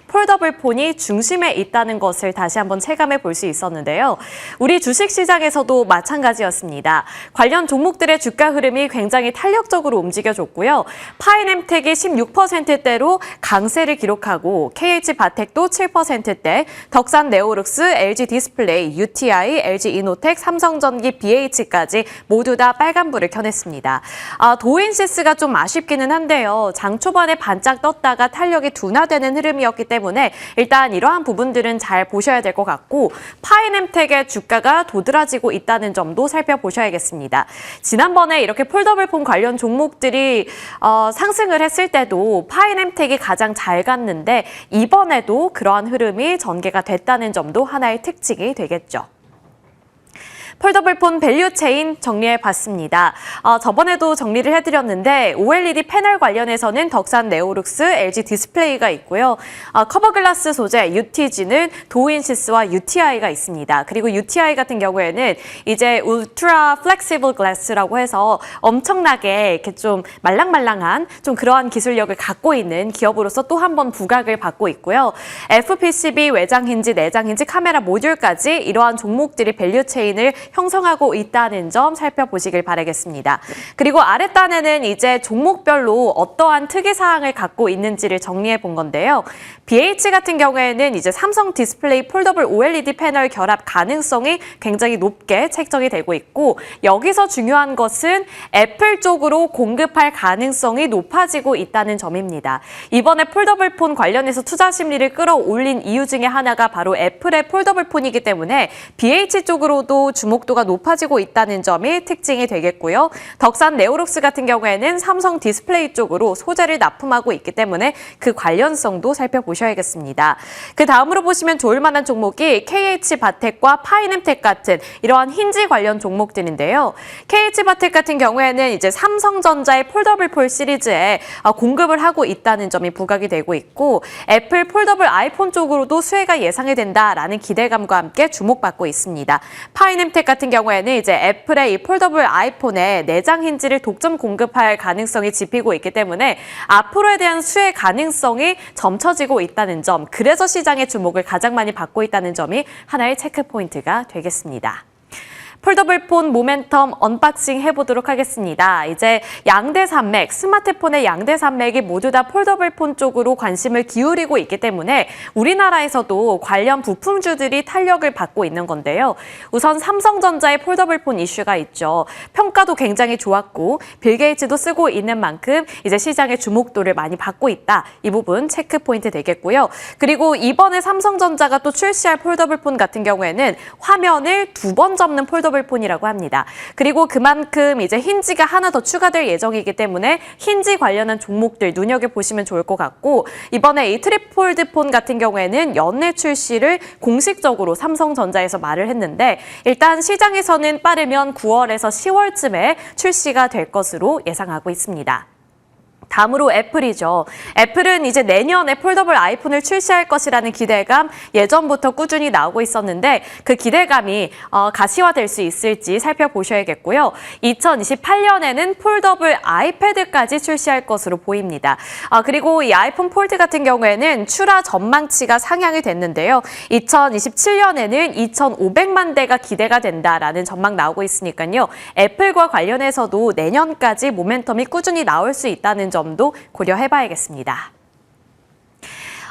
폴더블폰이 중심에 있다는 것을 다시 한번 체감해 볼 수 있었는데요. 우리 주식시장에서도 마찬가지였습니다. 관련 종목들의 주가 흐름이 굉장히 탄력적으로 움직여줬고요. 파이nem텍이 16%대로 강세를 기록하고 KH바텍도 7%대, 덕산네오룩스, LG디스플레이, UTI, LG이노텍, 삼성전기, BH까지 모두 다 빨간불을 켜냈습니다. 도인시스가 좀 아쉽기는 한데요. 장 초반에 반짝 떴다가 탄력이 둔화되는 있는 흐름이었기 때문에 일단 이러한 부분들은 잘 보셔야 될 것 같고 파이nem텍의 주가가 도드라지고 있다는 점도 살펴보셔야겠습니다. 지난번에 이렇게 폴더블폰 관련 종목들이 상승을 했을 때도 파이nem텍이 가장 잘 갔는데 이번에도 그러한 흐름이 전개가 됐다는 점도 하나의 특징이 되겠죠. 폴더블폰 밸류체인 정리해봤습니다. 저번에도 정리를 해드렸는데 OLED 패널 관련해서는 덕산 네오룩스, LG 디스플레이가 있고요. 커버글라스 소재 UTG는 도우인시스와 UTI가 있습니다. 그리고 UTI 같은 경우에는 이제 울트라 플렉시블 글래스라고 해서 엄청나게 이렇게 좀 말랑말랑한 좀 그러한 기술력을 갖고 있는 기업으로서 또 한 번 부각을 받고 있고요. FPCB, 외장 힌지, 내장 힌지, 카메라 모듈까지 이러한 종목들이 밸류체인을 형성하고 있다는 점 살펴보시길 바라겠습니다. 그리고 아랫단에는 이제 종목별로 어떠한 특이사항을 갖고 있는지를 정리해 본 건데요. BH 같은 경우에는 이제 삼성 디스플레이 폴더블 OLED 패널 결합 가능성이 굉장히 높게 책정이 되고 있고 여기서 중요한 것은 애플 쪽으로 공급할 가능성이 높아지고 있다는 점입니다. 이번에 폴더블폰 관련해서 투자 심리를 끌어올린 이유 중에 하나가 바로 애플의 폴더블폰이기 때문에 BH 쪽으로도 주목도가 높아지고 있다는 점이 특징이 되겠고요. 덕산 네오룩스 같은 경우에는 삼성 디스플레이 쪽으로 소재를 납품하고 있기 때문에 그 관련성도 살펴보셔야겠습니다. 그 다음으로 보시면 좋을 만한 종목이 KH바텍과 파이nem텍 같은 이러한 힌지 관련 종목들인데요. KH바텍 같은 경우에는 이제 삼성전자의 폴더블 시리즈에 공급을 하고 있다는 점이 부각이 되고 있고 애플 폴더블 아이폰 쪽으로도 수혜가 예상이 된다라는 기대감과 함께 주목받고 있습니다. 파이nem텍 같은 경우에는 이제 애플의 이 폴더블 아이폰에 내장 힌지를 독점 공급할 가능성이 짚히고 있기 때문에 앞으로에 대한 수혜 가능성이 점쳐지고 있다는 점, 그래서 시장의 주목을 가장 많이 받고 있다는 점이 하나의 체크 포인트가 되겠습니다. 폴더블폰 모멘텀 언박싱 해보도록 하겠습니다. 이제 양대 산맥, 스마트폰의 양대 산맥이 모두 다 폴더블폰 쪽으로 관심을 기울이고 있기 때문에 우리나라에서도 관련 부품주들이 탄력을 받고 있는 건데요. 우선 삼성전자의 폴더블폰 이슈가 있죠. 평가도 굉장히 좋았고 빌 게이츠도 쓰고 있는 만큼 이제 시장의 주목도를 많이 받고 있다. 이 부분 체크 포인트 되겠고요. 그리고 이번에 삼성전자가 또 출시할 폴더블폰 같은 경우에는 화면을 2번 접는 폴더블폰이라고 합니다. 그리고 그만큼 이제 힌지가 하나 더 추가될 예정이기 때문에 힌지 관련한 종목들 눈여겨보시면 좋을 것 같고 이번에 이 트리폴드폰 같은 경우에는 연내 출시를 공식적으로 삼성전자에서 말을 했는데 일단 시장에서는 빠르면 9월에서 10월쯤에 출시가 될 것으로 예상하고 있습니다. 다음으로 애플이죠. 애플은 이제 내년에 폴더블 아이폰을 출시할 것이라는 기대감 예전부터 꾸준히 나오고 있었는데 그 기대감이 가시화될 수 있을지 살펴보셔야겠고요. 2028년에는 폴더블 아이패드까지 출시할 것으로 보입니다. 그리고 이 아이폰 폴드 같은 경우에는 출하 전망치가 상향이 됐는데요. 2027년에는 2,500만 대가 기대가 된다라는 전망 나오고 있으니까요. 애플과 관련해서도 내년까지 모멘텀이 꾸준히 나올 수 있다는 점도 고려해봐야겠습니다.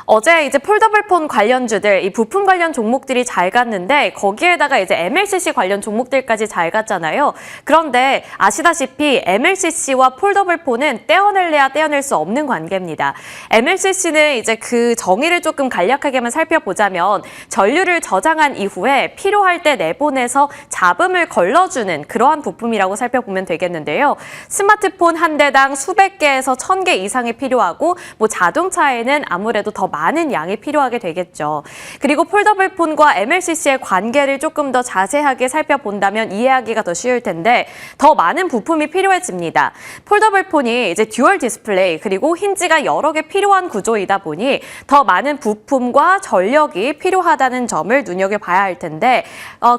어제 이제 폴더블폰 관련주들, 이 부품 관련 종목들이 잘 갔는데 거기에다가 이제 MLCC 관련 종목들까지 잘 갔잖아요. 그런데 아시다시피 MLCC와 폴더블폰은 떼어낼래야 떼어낼 수 없는 관계입니다. MLCC는 이제 그 정의를 조금 간략하게만 살펴보자면 전류를 저장한 이후에 필요할 때 내보내서 잡음을 걸러주는 그러한 부품이라고 살펴보면 되겠는데요. 스마트폰 한 대당 수백 개에서 1000개 이상이 필요하고 뭐 자동차에는 아무래도 더 많은 양이 필요하게 되겠죠. 그리고 폴더블폰과 MLCC의 관계를 조금 더 자세하게 살펴본다면 이해하기가 더 쉬울 텐데 더 많은 부품이 필요해집니다. 폴더블폰이 이제 듀얼 디스플레이 그리고 힌지가 여러 개 필요한 구조이다 보니 더 많은 부품과 전력이 필요하다는 점을 눈여겨봐야 할 텐데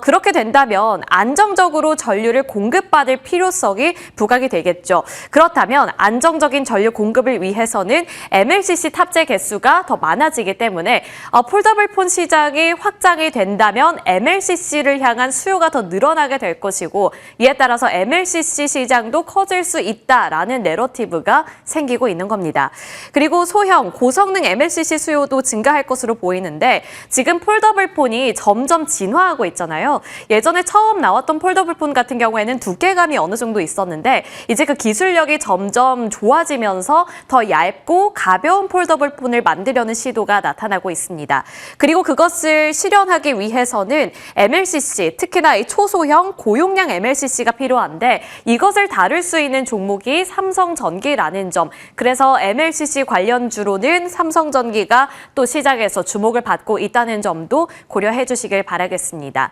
그렇게 된다면 안정적으로 전류를 공급받을 필요성이 부각이 되겠죠. 그렇다면 안정적인 전류 공급을 위해서는 MLCC 탑재 개수가 더 많아지기 때문에 폴더블폰 시장이 확장이 된다면 MLCC를 향한 수요가 더 늘어나게 될 것이고 이에 따라서 MLCC 시장도 커질 수 있다라는 내러티브가 생기고 있는 겁니다. 그리고 소형, 고성능 MLCC 수요도 증가할 것으로 보이는데 지금 폴더블폰이 점점 진화하고 있잖아요. 예전에 처음 나왔던 폴더블폰 같은 경우에는 두께감이 어느 정도 있었는데 이제 그 기술력이 점점 좋아지면서 더 얇고 가벼운 폴더블폰을 만들려는 시도가 나타나고 있습니다. 그리고 그것을 실현하기 위해서는 MLCC, 특히나 이 초소형 고용량 MLCC가 필요한데 이것을 다룰 수 있는 종목이 삼성전기라는 점. 그래서 MLCC 관련주로는 삼성전기가 또 시장에서 주목을 받고 있다는 점도 고려해 주시길 바라겠습니다.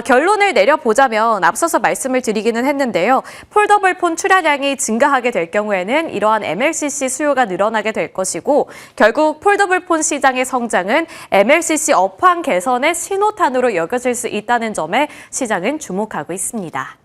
결론을 내려보자면 앞서서 말씀을 드리기는 했는데요. 폴더블폰 출하량이 증가하게 될 경우에는 이러한 MLCC 수요가 늘어나게 될 것이고 결국 폴더블폰 시장의 성장은 MLCC 업황 개선의 신호탄으로 여겨질 수 있다는 점에 시장은 주목하고 있습니다.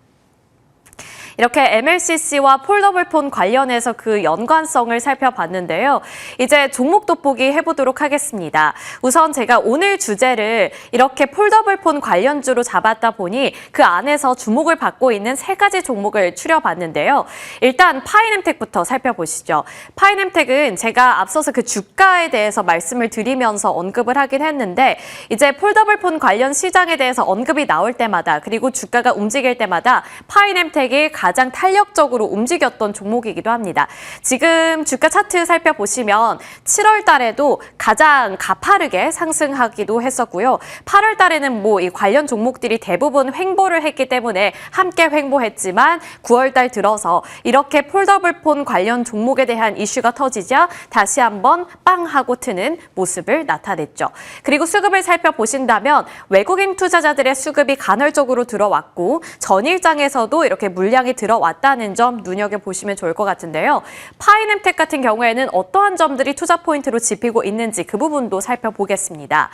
이렇게 MLCC와 폴더블폰 관련해서 그 연관성을 살펴봤는데요. 이제 종목 돋보기 해보도록 하겠습니다. 우선 제가 오늘 주제를 이렇게 폴더블폰 관련주로 잡았다 보니 그 안에서 주목을 받고 있는 3가지 종목을 추려봤는데요. 일단 파이nem텍부터 살펴보시죠. 파이nem텍은 제가 앞서서 그 주가에 대해서 말씀을 드리면서 언급을 하긴 했는데 이제 폴더블폰 관련 시장에 대해서 언급이 나올 때마다 그리고 주가가 움직일 때마다 파이nem텍이 가장 탄력적으로 움직였던 종목이기도 합니다. 지금 주가 차트 살펴보시면 7월 달에도 가장 가파르게 상승하기도 했었고요. 8월 달에는 뭐 이 관련 종목들이 대부분 횡보를 했기 때문에 함께 횡보했지만 9월 달 들어서 이렇게 폴더블폰 관련 종목에 대한 이슈가 터지자 다시 한번 빵 하고 트는 모습을 나타냈죠. 그리고 수급을 살펴보신다면 외국인 투자자들의 수급이 간헐적으로 들어왔고 전일장에서도 이렇게 물량이 들어왔다는 점 눈여겨보시면 좋을 것 같은데요. 파이nem텍 같은 경우에는 어떠한 점들이 투자 포인트로 짚히고 있는지 그 부분도 살펴보겠습니다.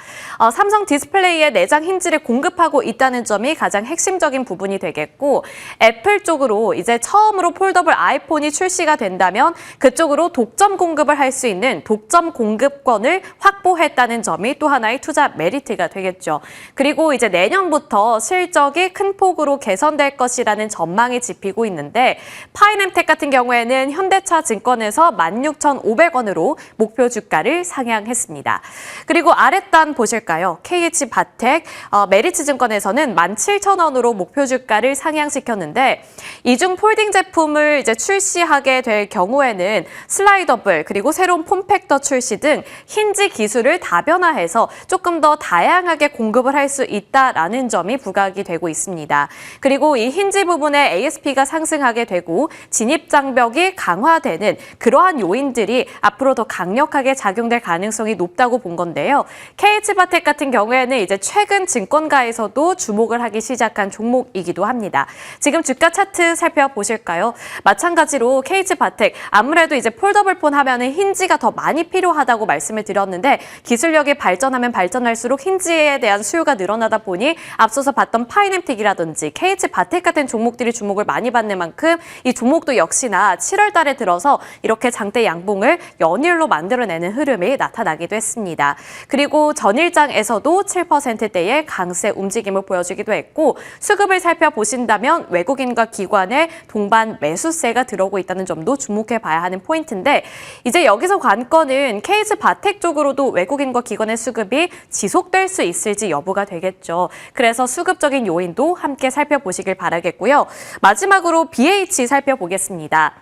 삼성 디스플레이에 내장 힌지를 공급하고 있다는 점이 가장 핵심적인 부분이 되겠고 애플 쪽으로 이제 처음으로 폴더블 아이폰이 출시가 된다면 그쪽으로 독점 공급을 할 수 있는 독점 공급권을 확보했다는 점이 또 하나의 투자 메리트가 되겠죠. 그리고 이제 내년부터 실적이 큰 폭으로 개선될 것이라는 전망이 짚히고 있는데 파이nem텍 같은 경우에는 현대차 증권에서 16,500원으로 목표 주가를 상향했습니다. 그리고 아랫단 보실까요? KH바텍, 메리츠증권에서는 17,000원으로 목표 주가를 상향시켰는데 이중 폴딩 제품을 이제 출시하게 될 경우에는 슬라이더블 그리고 새로운 폼팩터 출시 등 힌지 기술을 다변화해서 조금 더 다양하게 공급을 할 수 있다라는 점이 부각이 되고 있습니다. 그리고 이 힌지 부분에 ASP가 상승하게 되고 진입 장벽이 강화되는 그러한 요인들이 앞으로 더 강력하게 작용될 가능성이 높다고 본 건데요. KH바텍 같은 경우에는 이제 최근 증권가에서도 주목을 하기 시작한 종목이기도 합니다. 지금 주가 차트 살펴보실까요? 마찬가지로 KH바텍 아무래도 이제 폴더블폰 하면은 힌지가 더 많이 필요하다고 말씀을 드렸는데 기술력이 발전하면 발전할수록 힌지에 대한 수요가 늘어나다 보니 앞서서 봤던 파이nem텍이라든지 KH바텍 같은 종목들이 주목을 많이 받는 만큼 이 종목도 역시나 7월 달에 들어서 이렇게 장대 양봉을 연일로 만들어내는 흐름이 나타나기도 했습니다. 그리고 전일장에서도 7%대의 강세 움직임을 보여주기도 했고 수급을 살펴보신다면 외국인과 기관의 동반 매수세가 들어오고 있다는 점도 주목해 봐야 하는 포인트인데 이제 여기서 관건은 KH바텍 쪽으로도 외국인과 기관의 수급이 지속될 수 있을지 여부가 되겠죠. 그래서 수급적인 요인도 함께 살펴보시길 바라겠고요. 마지막으로 BH 살펴보겠습니다.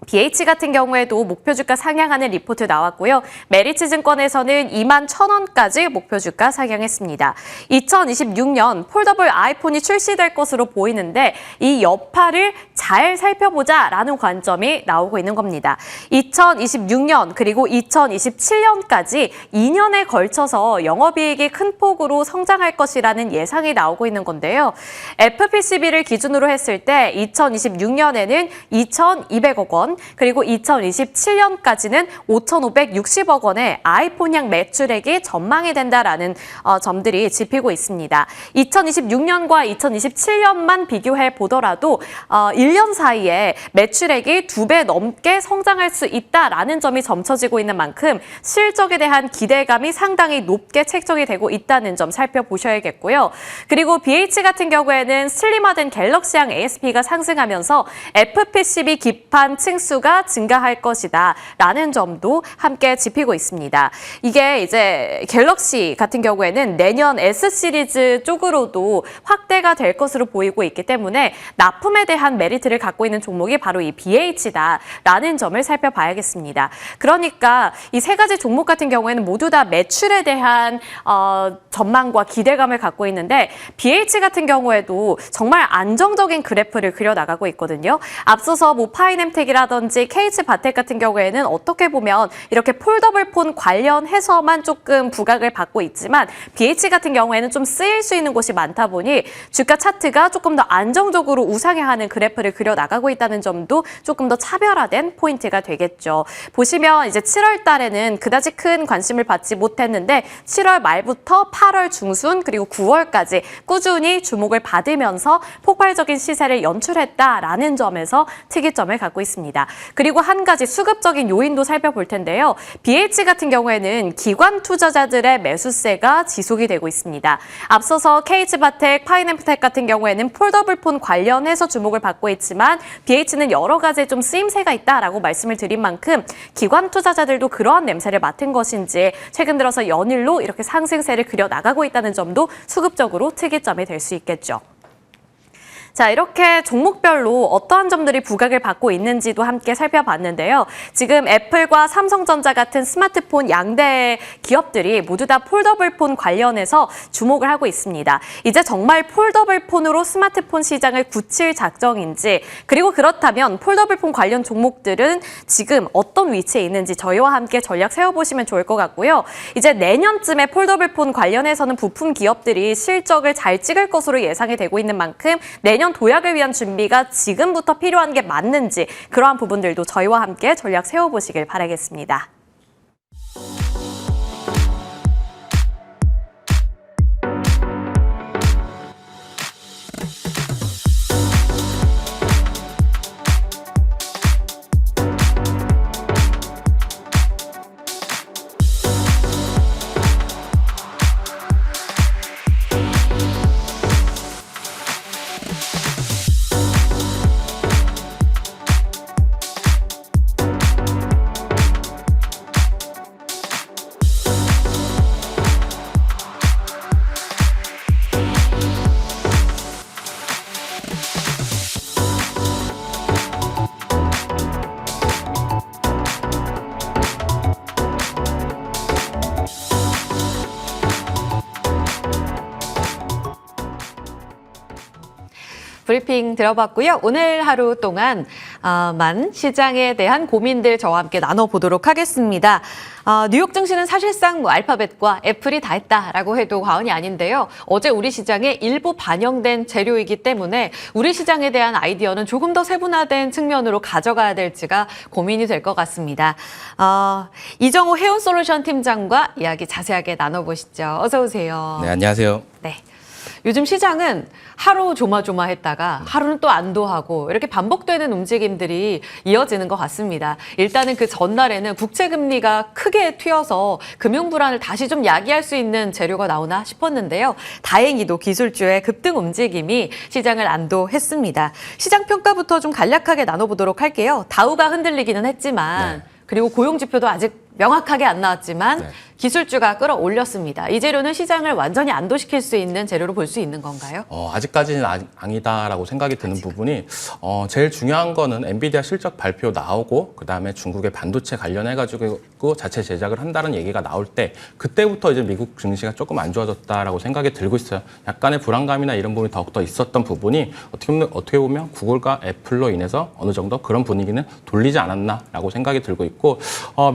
BH 같은 경우에도 목표 주가 상향하는 리포트 나왔고요. 메리츠증권에서는 21,000원까지 목표 주가 상향했습니다. 2026년 폴더블 아이폰이 출시될 것으로 보이는데 이 여파를 잘 살펴보자라는 관점이 나오고 있는 겁니다. 2026년 그리고 2027년까지 2년에 걸쳐서 영업이익이 큰 폭으로 성장할 것이라는 예상이 나오고 있는 건데요. FPCB를 기준으로 했을 때 2026년에는 2,200억 원, 그리고 2027년까지는 5,560억 원의 아이폰향 매출액이 전망이 된다라는 점들이 짚히고 있습니다. 2026년과 2027년만 비교해 보더라도 1년 사이에 매출액이 2배 넘게 성장할 수 있다라는 점이 점쳐지고 있는 만큼 실적에 대한 기대감이 상당히 높게 책정이 되고 있다는 점 살펴보셔야겠고요. 그리고 BH 같은 경우에는 슬림화된 갤럭시향 ASP가 상승하면서 FPCB 기판 층수가 증가할 것이다 라는 점도 함께 짚히고 있습니다. 이게 이제 갤럭시 같은 경우에는 내년 S 시리즈 쪽으로도 확대가 될 것으로 보이고 있기 때문에 납품에 대한 메리트 버틸리티를 갖고 있는 종목이 바로 이 BH다라는 점을 살펴봐야겠습니다. 그러니까 이 세 가지 종목 같은 경우에는 모두 다 매출에 대한 전망과 기대감을 갖고 있는데 BH 같은 경우에도 정말 안정적인 그래프를 그려나가고 있거든요. 앞서서 뭐 파이nem텍이라든지 KH바텍 같은 경우에는 어떻게 보면 이렇게 폴더블폰 관련해서만 조금 부각을 받고 있지만 BH 같은 경우에는 좀 쓰일 수 있는 곳이 많다 보니 주가 차트가 조금 더 안정적으로 우상향하는 그래프를 그려나가고 있다는 점도 조금 더 차별화된 포인트가 되겠죠. 보시면 이제 7월 달에는 그다지 큰 관심을 받지 못했는데 7월 말부터 8월 중순 그리고 9월까지 꾸준히 주목을 받으면서 폭발적인 시세를 연출했다라는 점에서 특이점을 갖고 있습니다. 그리고 한 가지 수급적인 요인도 살펴볼 텐데요. BH 같은 경우에는 기관 투자자들의 매수세가 지속이 되고 있습니다. 앞서서 KH바텍, 파이nem텍 같은 경우에는 폴더블폰 관련해서 주목을 받고 있지만 BH는 여러 가지 좀 쓰임새가 있다라고 말씀을 드린 만큼 기관 투자자들도 그러한 냄새를 맡은 것인지 최근 들어서 연일로 이렇게 상승세를 그려나가고 있다는 점도 수급적으로 특이점이 될 수 있겠죠. 자, 이렇게 종목별로 어떠한 점들이 부각을 받고 있는지도 함께 살펴봤는데요. 지금 애플과 삼성전자 같은 스마트폰 양대 기업들이 모두 다 폴더블폰 관련해서 주목을 하고 있습니다. 이제 정말 폴더블폰으로 스마트폰 시장을 굳힐 작정인지, 그리고 그렇다면 폴더블폰 관련 종목들은 지금 어떤 위치에 있는지 저희와 함께 전략 세워보시면 좋을 것 같고요. 이제 내년쯤에 폴더블폰 관련해서는 부품 기업들이 실적을 잘 찍을 것으로 예상이 되고 있는 만큼 내년 도약을 위한 준비가 지금부터 필요한 게 맞는지 그러한 부분들도 저희와 함께 전략 세워보시길 바라겠습니다. 브리핑 들어봤고요. 오늘 하루 동안 시장에 대한 고민들 저와 함께 나눠보도록 하겠습니다. 뉴욕 증시는 사실상 알파벳과 애플이 다 했다라고 해도 과언이 아닌데요. 어제 우리 시장에 일부 반영된 재료이기 때문에 우리 시장에 대한 아이디어는 조금 더 세분화된 측면으로 가져가야 될지가 고민이 될 것 같습니다. 이정호 해운솔루션 팀장과 이야기 자세하게 나눠보시죠. 어서 오세요. 네, 안녕하세요. 네. 요즘 시장은 하루 조마조마했다가 하루는 또 안도하고 이렇게 반복되는 움직임들이 이어지는 것 같습니다. 일단은 그 전날에는 국채금리가 크게 튀어서 금융불안을 다시 좀 야기할 수 있는 재료가 나오나 싶었는데요. 다행히도 기술주의 급등 움직임이 시장을 안도했습니다. 시장 평가부터 좀 간략하게 나눠보도록 할게요. 다우가 흔들리기는 했지만 네. 그리고 고용지표도 아직 명확하게 안 나왔지만 네. 기술주가 끌어올렸습니다. 이 재료는 시장을 완전히 안도시킬 수 있는 재료로 볼 수 있는 건가요? 아직까지는 아니다라고 생각이 드는 부분이 제일 중요한 거는 엔비디아 실적 발표 나오고 그다음에 중국의 반도체 관련해가지고 자체 제작을 한다는 얘기가 나올 때 그때부터 이제 미국 증시가 조금 안 좋아졌다라고 생각이 들고 있어요. 약간의 불안감이나 이런 부분이 더욱더 있었던 부분이 어떻게 보면 구글과 애플로 인해서 어느 정도 그런 분위기는 돌리지 않았나라고 생각이 들고 있고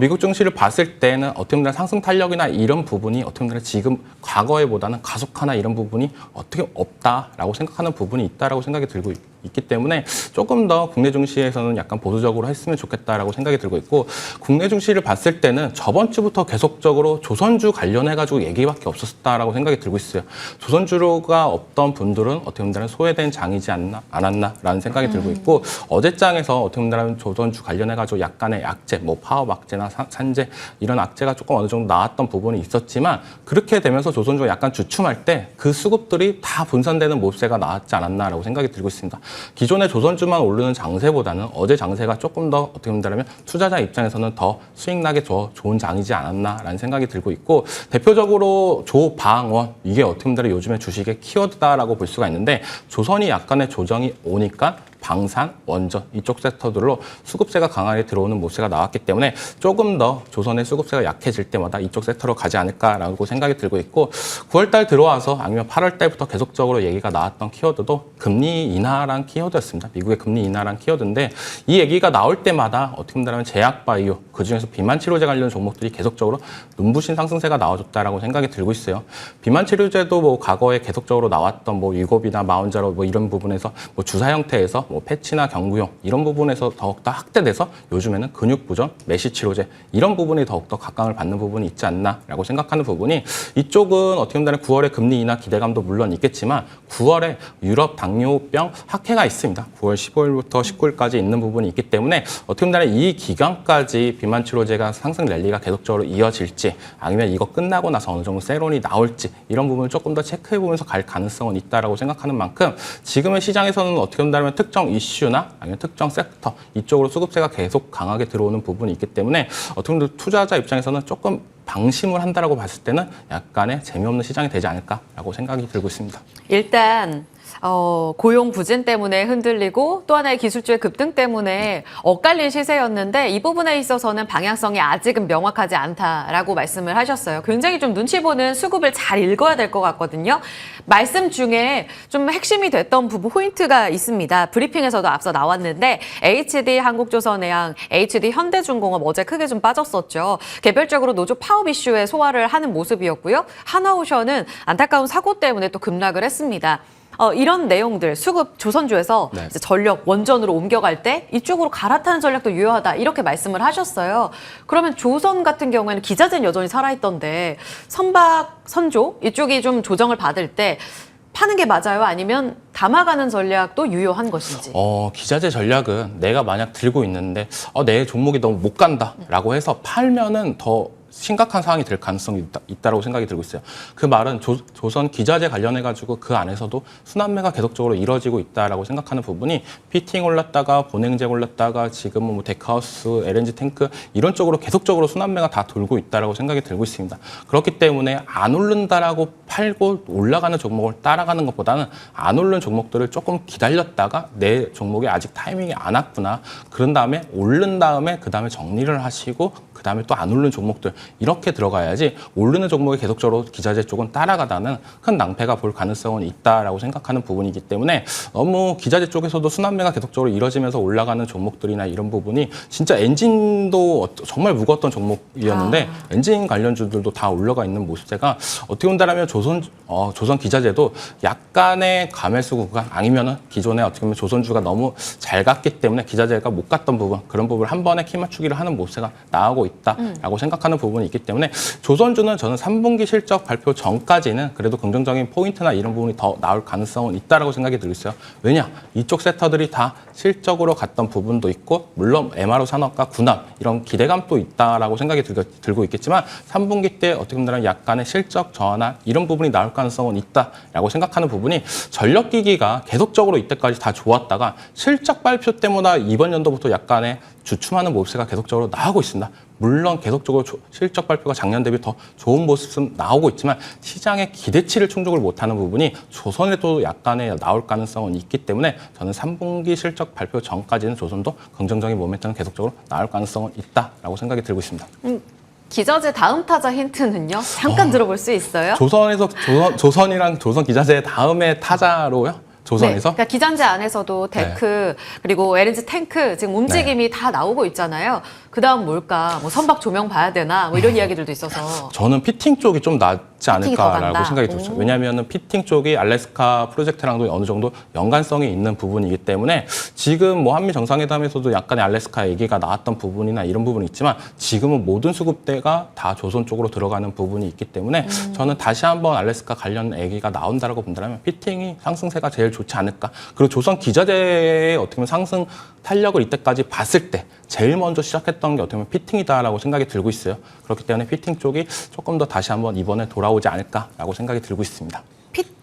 미국 증시를 봤을 때는 어떻게 보면 상승 탄력이나 이런 부분이 어떻게 보면 지금 과거에보다는 가속화나 이런 부분이 어떻게 없다라고 생각하는 부분이 있다라고 생각이 들고 있기 때문에 조금 더 국내 증시에서는 약간 보수적으로 했으면 좋겠다라고 생각이 들고 있고 국내 증시를 봤을 때는 저번 주부터 계속적으로 조선주 관련해가지고 얘기밖에 없었다라고 생각이 들고 있어요. 조선주가 없던 분들은 어떻게 보면 소외된 장이지 않았나라는 생각이 들고 있고 어제장에서 어떻게 보면 조선주 관련해가지고 약간의 악재, 뭐 파업 악재나 산재 이런 악재가 조금 어느 정도 나왔던 부분이 있었지만 그렇게 되면서 조선주가 약간 주춤할 때 그 수급들이 다 분산되는 모습세가 나왔지 않았나라고 생각이 들고 있습니다. 기존의 조선주만 오르는 장세보다는 어제 장세가 조금 더 어떻게 본다면 투자자 입장에서는 더 수익나게 더 좋은 장이지 않았나라는 생각이 들고 있고 대표적으로 조방원 이게 어떻게 본다면 요즘에 주식의 키워드다라고 볼 수가 있는데 조선이 약간의 조정이 오니까 방산, 원전 이쪽 섹터들로 수급세가 강하게 들어오는 모습가 나왔기 때문에 조금 더 조선의 수급세가 약해질 때마다 이쪽 섹터로 가지 않을까라고 생각이 들고 있고 9월달 들어와서 아니면 8월달부터 계속적으로 얘기가 나왔던 키워드도 금리 인하란 키워드였습니다. 미국의 금리 인하란 키워드인데 이 얘기가 나올 때마다 어떻게 보면 제약바이오 그중에서 비만치료제 관련 종목들이 계속적으로 눈부신 상승세가 나와줬다라고 생각이 들고 있어요. 비만치료제도 뭐 과거에 계속적으로 나왔던 뭐 유고비나 마운자로 뭐 이런 부분에서 뭐 주사 형태에서 뭐 패치나 경구용 이런 부분에서 더욱더 확대돼서 요즘에는 근육부전, 매시치료제 이런 부분이 더욱더 각광을 받는 부분이 있지 않나라고 생각하는 부분이 이쪽은 어떻게 보면 9월에 금리 인하 기대감도 물론 있겠지만 9월에 유럽 당뇨병 학회가 있습니다. 9월 15일부터 19일까지 있는 부분이 있기 때문에 어떻게 보면 이 기간까지 비만치료제가 상승 랠리가 계속적으로 이어질지 아니면 이거 끝나고 나서 어느 정도 세론이 나올지 이런 부분을 조금 더 체크해보면서 갈 가능성은 있다라고 생각하는 만큼 지금의 시장에서는 어떻게 본다면 특정 이슈나 아니면 특정 섹터 이쪽으로 수급세가 계속 강하게 들어오는 부분이 있기 때문에 어떻게 보면 투자자 입장에서는 조금 방심을 한다라고 봤을 때는 약간의 재미없는 시장이 되지 않을까라고 생각이 들고 있습니다. 일단 고용 부진 때문에 흔들리고 또 하나의 기술주의 급등 때문에 엇갈린 시세였는데 이 부분에 있어서는 방향성이 아직은 명확하지 않다라고 말씀을 하셨어요. 굉장히 좀 눈치 보는 수급을 잘 읽어야 될 것 같거든요. 말씀 중에 좀 핵심이 됐던 부분 포인트가 있습니다. 브리핑에서도 앞서 나왔는데 HD 한국조선해양, HD 현대중공업 어제 크게 좀 빠졌었죠. 개별적으로 노조 파업 이슈에 소화를 하는 모습이었고요. 하나오션은 안타까운 사고 때문에 또 급락을 했습니다. 이런 내용들 수급 조선주에서 네. 이제 전력 원전으로 옮겨갈 때 이쪽으로 갈아타는 전략도 유효하다 이렇게 말씀을 하셨어요. 그러면 조선 같은 경우에는 기자재는 여전히 살아있던데 선박, 선조 이쪽이 좀 조정을 받을 때 파는 게 맞아요? 아니면 담아가는 전략도 유효한 것인지? 기자재 전략은 내가 만약 들고 있는데 내 종목이 너무 못 간다라고 해서 팔면은 더 심각한 상황이 될 가능성이 있다고 생각이 들고 있어요. 그 말은 조선 기자재 관련해가지고 그 안에서도 순환매가 계속적으로 이뤄지고 있다라고 생각하는 부분이 피팅 올랐다가 본행제 올랐다가 지금은 뭐 데크하우스, LNG 탱크 이런 쪽으로 계속적으로 순환매가 다 돌고 있다라고 생각이 들고 있습니다. 그렇기 때문에 안 오른다라고 팔고 올라가는 종목을 따라가는 것보다는 안 오른 종목들을 조금 기다렸다가 내 종목이 아직 타이밍이 안 왔구나. 그런 다음에 오른 다음에 그 다음에 정리를 하시고 그 다음에 또 안 오른 종목들 이렇게 들어가야지 오르는 종목이 계속적으로 기자재 쪽은 따라가다는 큰 낭패가 볼 가능성은 있다라고 생각하는 부분이기 때문에 너무 기자재 쪽에서도 순환매가 계속적으로 이뤄지면서 올라가는 종목들이나 이런 부분이 진짜 엔진도 정말 무거웠던 종목이었는데 엔진 관련주들도 다 올라가 있는 모습세가 어떻게 본다면 조선 기자재도 약간의 과매수 구간 아니면은 기존에 어떻게 보면 조선주가 너무 잘 갔기 때문에 기자재가 못 갔던 부분 그런 부분을 한 번에 키 맞추기를 하는 모습세가 나오고 있다라고 생각하는 부분이 있기 때문에 조선주는 저는 3분기 실적 발표 전까지는 그래도 긍정적인 포인트나 이런 부분이 더 나올 가능성은 있다라고 생각이 들고 있어요. 왜냐? 이쪽 섹터들이 다 실적으로 갔던 부분도 있고 물론 MRO 산업과 군함 이런 기대감도 있다라고 생각이 들고 있겠지만 3분기 때 어떻게 보면 약간의 실적 저하나 이런 부분이 나올 가능성은 있다라고 생각하는 부분이 전력기기가 계속적으로 이때까지 다 좋았다가 실적 발표 때문에 이번 연도부터 약간의 주춤하는 모습세가 계속적으로 나오고 있습니다. 물론 계속적으로 실적 발표가 작년 대비 더 좋은 모습은 나오고 있지만 시장의 기대치를 충족을 못하는 부분이 조선에도 약간의 나올 가능성은 있기 때문에 저는 3분기 실적 발표 전까지는 조선도 긍정적인 모멘텀은 계속적으로 나올 가능성은 있다라고 생각이 들고 있습니다. 기자재 다음 타자 힌트는요? 잠깐 들어볼 수 있어요? 조선이랑 조선 기자재 다음에 타자로요? 조선에서? 네, 그러니까 기장재 안에서도 데크 그리고 LNG 탱크 지금 움직임이 다 나오고 있잖아요. 그 다음 뭘까? 뭐 선박 조명 봐야 되나? 뭐 이런 이야기들도 있어서. 저는 피팅 쪽이 좀 낫지 피팅이 더 않을까라고 간다? 생각이 들었어요. 왜냐하면 피팅 쪽이 알래스카 프로젝트랑도 어느 정도 연관성이 있는 부분이기 때문에 지금 뭐 한미 정상회담에서도 약간의 알래스카 얘기가 나왔던 부분이나 이런 부분이 있지만 지금은 모든 수급대가 다 조선 쪽으로 들어가는 부분이 있기 때문에 저는 다시 한번 알래스카 관련 얘기가 나온다라고 본다면 피팅이 상승세가 제일 좋지 않을까. 그리고 조선 기자재의 어떻게 보면 상승 탄력을 이때까지 봤을 때 제일 먼저 시작했던 게 어떻게 보면 피팅이다라고 생각이 들고 있어요. 그렇기 때문에 피팅 쪽이 조금 더 다시 한번 이번에 돌아오지 않을까라고 생각이 들고 있습니다.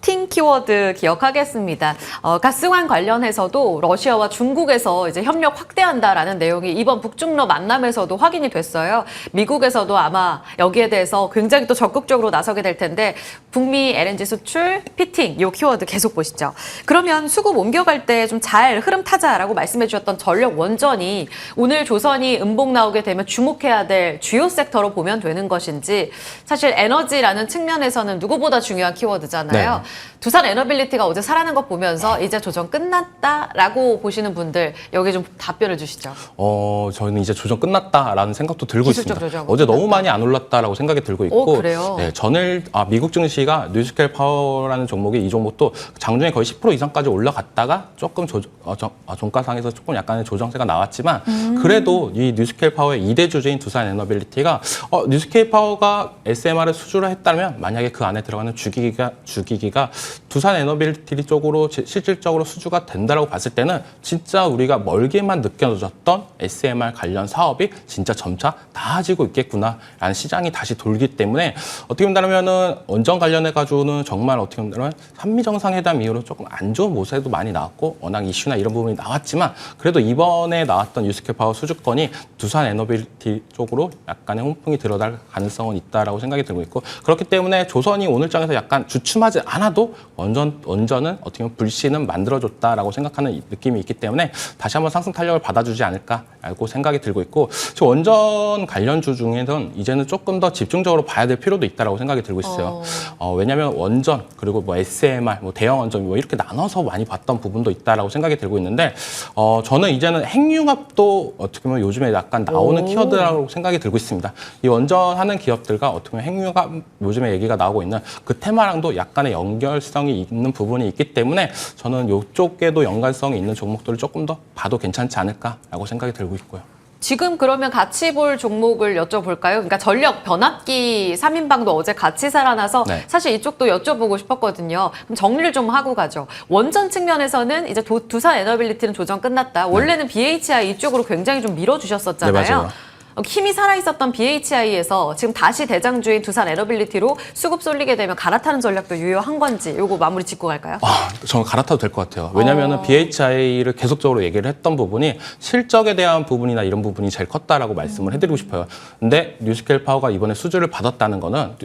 피팅 키워드 기억하겠습니다. 가스관 관련해서도 러시아와 중국에서 이제 협력 확대한다라는 내용이 이번 북중러 만남에서도 확인이 됐어요. 미국에서도 아마 여기에 대해서 굉장히 또 적극적으로 나서게 될 텐데 북미 LNG 수출, 피팅 이 키워드 계속 보시죠. 그러면 수급 옮겨갈 때 좀 잘 흐름 타자라고 말씀해 주셨던 전력 원전이 오늘 조선이 음봉 나오게 되면 주목해야 될 주요 섹터로 보면 되는 것인지 사실 에너지라는 측면에서는 누구보다 중요한 키워드잖아요. 네. 두산 에너빌리티가 어제 살아난 것 보면서 이제 조정 끝났다라고 보시는 분들 여기 좀 답변을 주시죠. 저희는 이제 조정 끝났다라는 생각도 들고 기술적 있습니다. 조정 어제 너무 많이 안 올랐다라고 생각이 들고 있고, 그래요? 네, 미국 증시가 뉴스케일 파워라는 종목이 이 종목도 장중에 거의 10% 이상까지 올라갔다가 조금 종가상에서 조금 약간의 조정세가 나왔지만 그래도 이 뉴스케일 파워의 2대 주주인 두산 에너빌리티가 뉴스케일 파워가 SMR을 수주를 했다면 만약에 그 안에 들어가는 주기기가 두산 에너빌리티 쪽으로 실질적으로 수주가 된다라고 봤을 때는 진짜 우리가 멀게만 느껴졌던 SMR 관련 사업이 진짜 점차 나아지고 있겠구나라는 시장이 다시 돌기 때문에 어떻게 본다면은 원전 관련해가지고는 정말 어떻게 본다면 한미정상회담 이후로 조금 안 좋은 모습도 많이 나왔고 워낙 이슈나 이런 부분이 나왔지만 그래도 이번에 나왔던 뉴스케일 파워 수주건이 두산 에너빌리티 쪽으로 약간의 홍풍이 들어갈 가능성은 있다라고 생각이 들고 있고 그렇기 때문에 조선이 오늘 장에서 약간 주춤하지 않아도 원전은 어떻게 보면 불씨는 만들어줬다라고 생각하는 느낌이 있기 때문에 다시 한번 상승 탄력을 받아주지 않을까라고 생각이 들고 있고 원전 관련주 중에는 이제는 조금 더 집중적으로 봐야 될 필요도 있다라고 생각이 들고 있어요. 왜냐하면 원전 그리고 뭐 SMR, 뭐 대형 원전 뭐 이렇게 나눠서 많이 봤던 부분도 있다라고 생각이 들고 있는데 저는 이제는 핵융합도 어떻게 보면 요즘에 약간 나오는 키워드라고 생각이 들고 있습니다. 이 원전하는 기업들과 어떻게 보면 핵융합 요즘에 얘기가 나오고 있는 그 테마랑도 약간의 연결성이 있는 부분이 있기 때문에 저는 이쪽에도 연관성이 있는 종목들을 조금 더 봐도 괜찮지 않을까라고 생각이 들고 있고요. 지금 그러면 같이 볼 종목을 여쭤볼까요? 그러니까 전력 변압기 3인방도 어제 같이 살아나서 네. 사실 이쪽도 여쭤보고 싶었거든요. 그럼 정리를 좀 하고 가죠. 원전 측면에서는 이제 두산 에너빌리티는 조정 끝났다. 원래는 BHI 이쪽으로 굉장히 좀 밀어주셨었잖아요. 네, 맞아요. 힘이 살아있었던 BHI에서 지금 다시 대장주인 두산 에너빌리티로 수급 쏠리게 되면 갈아타는 전략도 유효한 건지 요거 마무리 짚고 갈까요? 저는 갈아타도 될 것 같아요. 왜냐하면 BHI를 계속적으로 얘기를 했던 부분이 실적에 대한 부분이나 이런 부분이 제일 컸다라고 말씀을 해드리고 싶어요. 근데 뉴스케일 파워가 이번에 수주를 받았다는 거는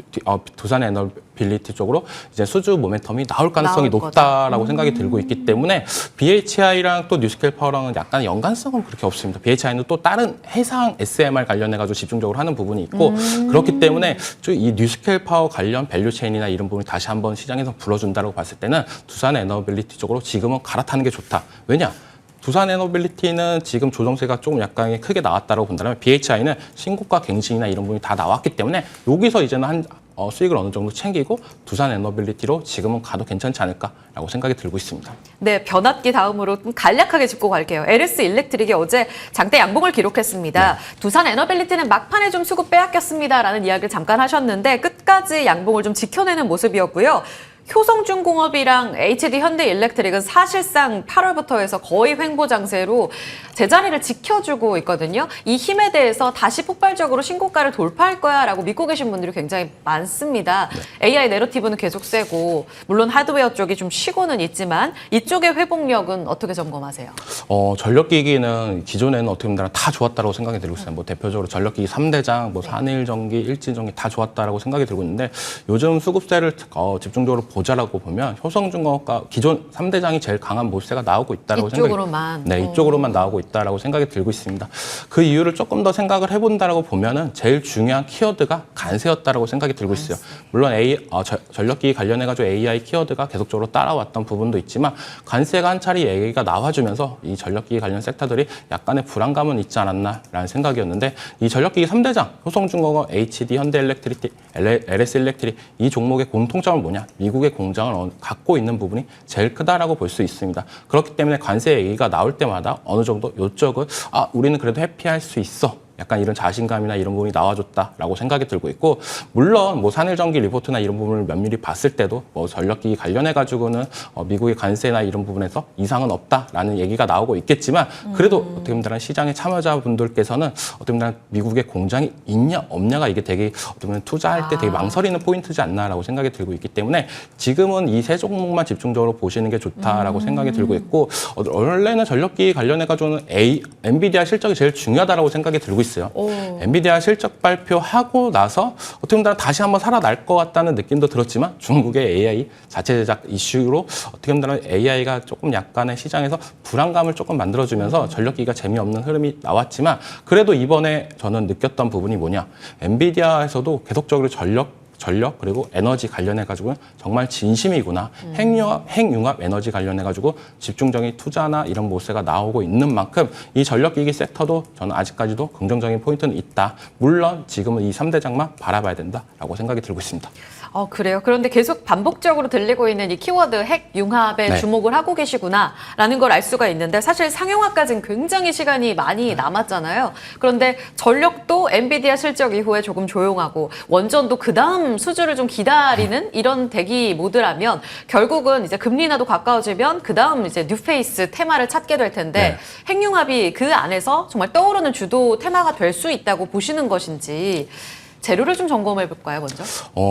두산 에너빌리티 쪽으로 이제 수주 모멘텀이 나올 가능성이 나올 높다라고 생각이 들고 있기 때문에 BHI랑 또 뉴스케일 파워랑은 약간 연관성은 그렇게 없습니다. BHI는 또 다른 해상 SMR 관련해가지고 집중적으로 하는 부분이 있고 그렇기 때문에 이 뉴스케일 파워 관련 밸류체인이나 이런 부분이 다시 한번 시장에서 불어준다고 봤을 때는 두산 에너빌리티 쪽으로 지금은 갈아타는 게 좋다. 왜냐? 두산 에너빌리티는 지금 조정세가 조금 약간 크게 나왔다고 본다면 BHI는 신고가 갱신이나 이런 부분이 다 나왔기 때문에 여기서 이제는 수익을 어느 정도 챙기고 두산 에너빌리티로 지금은 가도 괜찮지 않을까라고 생각이 들고 있습니다. 네, 변압기 다음으로 좀 간략하게 짚고 갈게요. LS 일렉트릭이 어제 장대 양봉을 기록했습니다. 네. 두산 에너빌리티는 막판에 좀 수급 빼앗겼습니다라는 이야기를 잠깐 하셨는데 끝까지 양봉을 좀 지켜내는 모습이었고요. 효성중공업이랑 HD 현대일렉트릭은 사실상 8월부터 해서 거의 횡보장세로 제자리를 지켜주고 있거든요. 이 힘에 대해서 다시 폭발적으로 신고가를 돌파할 거야라고 믿고 계신 분들이 굉장히 많습니다. 네. AI 내러티브는 계속 세고 물론 하드웨어 쪽이 좀 쉬고는 있지만 이쪽의 회복력은 어떻게 점검하세요? 전력기기는 기존에는 어떻게 보면 다 좋았다고 생각이 들고 있어요. 뭐 대표적으로 전력기기 3대장, 뭐 산일전기, 일진전기 다 좋았다라고 생각이 들고 있는데 요즘 수급세를 집중적으로 보자라고 보면 효성중공업과 기존 3대장이 제일 강한 모습세가 나오고 있다라고 이쪽으로만. 이쪽으로만 나오고 있다라고 생각이 들고 있습니다. 그 이유를 조금 더 생각을 해본다라고 보면은 제일 중요한 키워드가 관세였다라고 생각이 들고 있어요. 물론 전력기기 관련해가지고 AI 키워드가 계속적으로 따라왔던 부분도 있지만 관세가 한 차례 얘기가 나와주면서 이 전력기기 관련 섹터들이 약간의 불안감은 있지 않았나라는 생각이었는데 이 전력기기 3대장 효성중공업, HD 현대일렉트릭, LS 일렉트릭 이 종목의 공통점은 뭐냐? 미국의 공장을 갖고 있는 부분이 제일 크다라고 볼 수 있습니다. 그렇기 때문에 관세 얘기가 나올 때마다 어느 정도 이쪽은 우리는 그래도 회피할 수 있어. 약간 이런 자신감이나 이런 부분이 나와줬다라고 생각이 들고 있고, 물론 뭐 산일전기 리포트나 이런 부분을 면밀히 봤을 때도 뭐 전력기기 관련해 가지고는 미국의 관세나 이런 부분에서 이상은 없다라는 얘기가 나오고 있겠지만, 그래도 어떻게 보면 시장의 참여자분들께서는 어떻게 보면 미국의 공장이 있냐 없냐가 이게 되게 어떻게 보면 투자할 때 되게 망설이는 포인트지 않나라고 생각이 들고 있기 때문에 지금은 이 세 종목만 집중적으로 보시는 게 좋다라고 생각이 들고 있고, 원래는 전력기기 관련해 가지고는 엔비디아 실적이 제일 중요하다라고 생각이 들고 있어요. 엔비디아 실적 발표하고 나서 어떻게 보면 다시 한번 살아날 것 같다는 느낌도 들었지만, 중국의 AI 자체 제작 이슈로 어떻게 보면 AI가 조금 약간의 시장에서 불안감을 조금 만들어주면서 전력기기가 재미없는 흐름이 나왔지만, 그래도 이번에 저는 느꼈던 부분이 뭐냐, 엔비디아에서도 계속적으로 전력 그리고 에너지 관련해가지고 정말 진심이구나. 핵융합 에너지 관련해가지고 집중적인 투자나 이런 모세가 나오고 있는 만큼 이 전력기기 섹터도 저는 아직까지도 긍정적인 포인트는 있다. 물론 지금은 이 3대장만 바라봐야 된다라고 생각이 들고 있습니다. 그래요. 그런데 계속 반복적으로 들리고 있는 이 키워드 핵융합에 네. 주목을 하고 계시구나라는 걸 알 수가 있는데, 사실 상용화까지는 굉장히 시간이 많이 남았잖아요. 그런데 전력도 엔비디아 실적 이후에 조금 조용하고, 원전도 그 다음 수주를 좀 기다리는 이런 대기 모드라면, 결국은 이제 금리 인하도 가까워지면 그 다음 이제 뉴페이스 테마를 찾게 될 텐데, 핵융합이 그 안에서 정말 떠오르는 주도 테마가 될 수 있다고 보시는 것인지, 재료를 좀 점검해 볼까요, 먼저?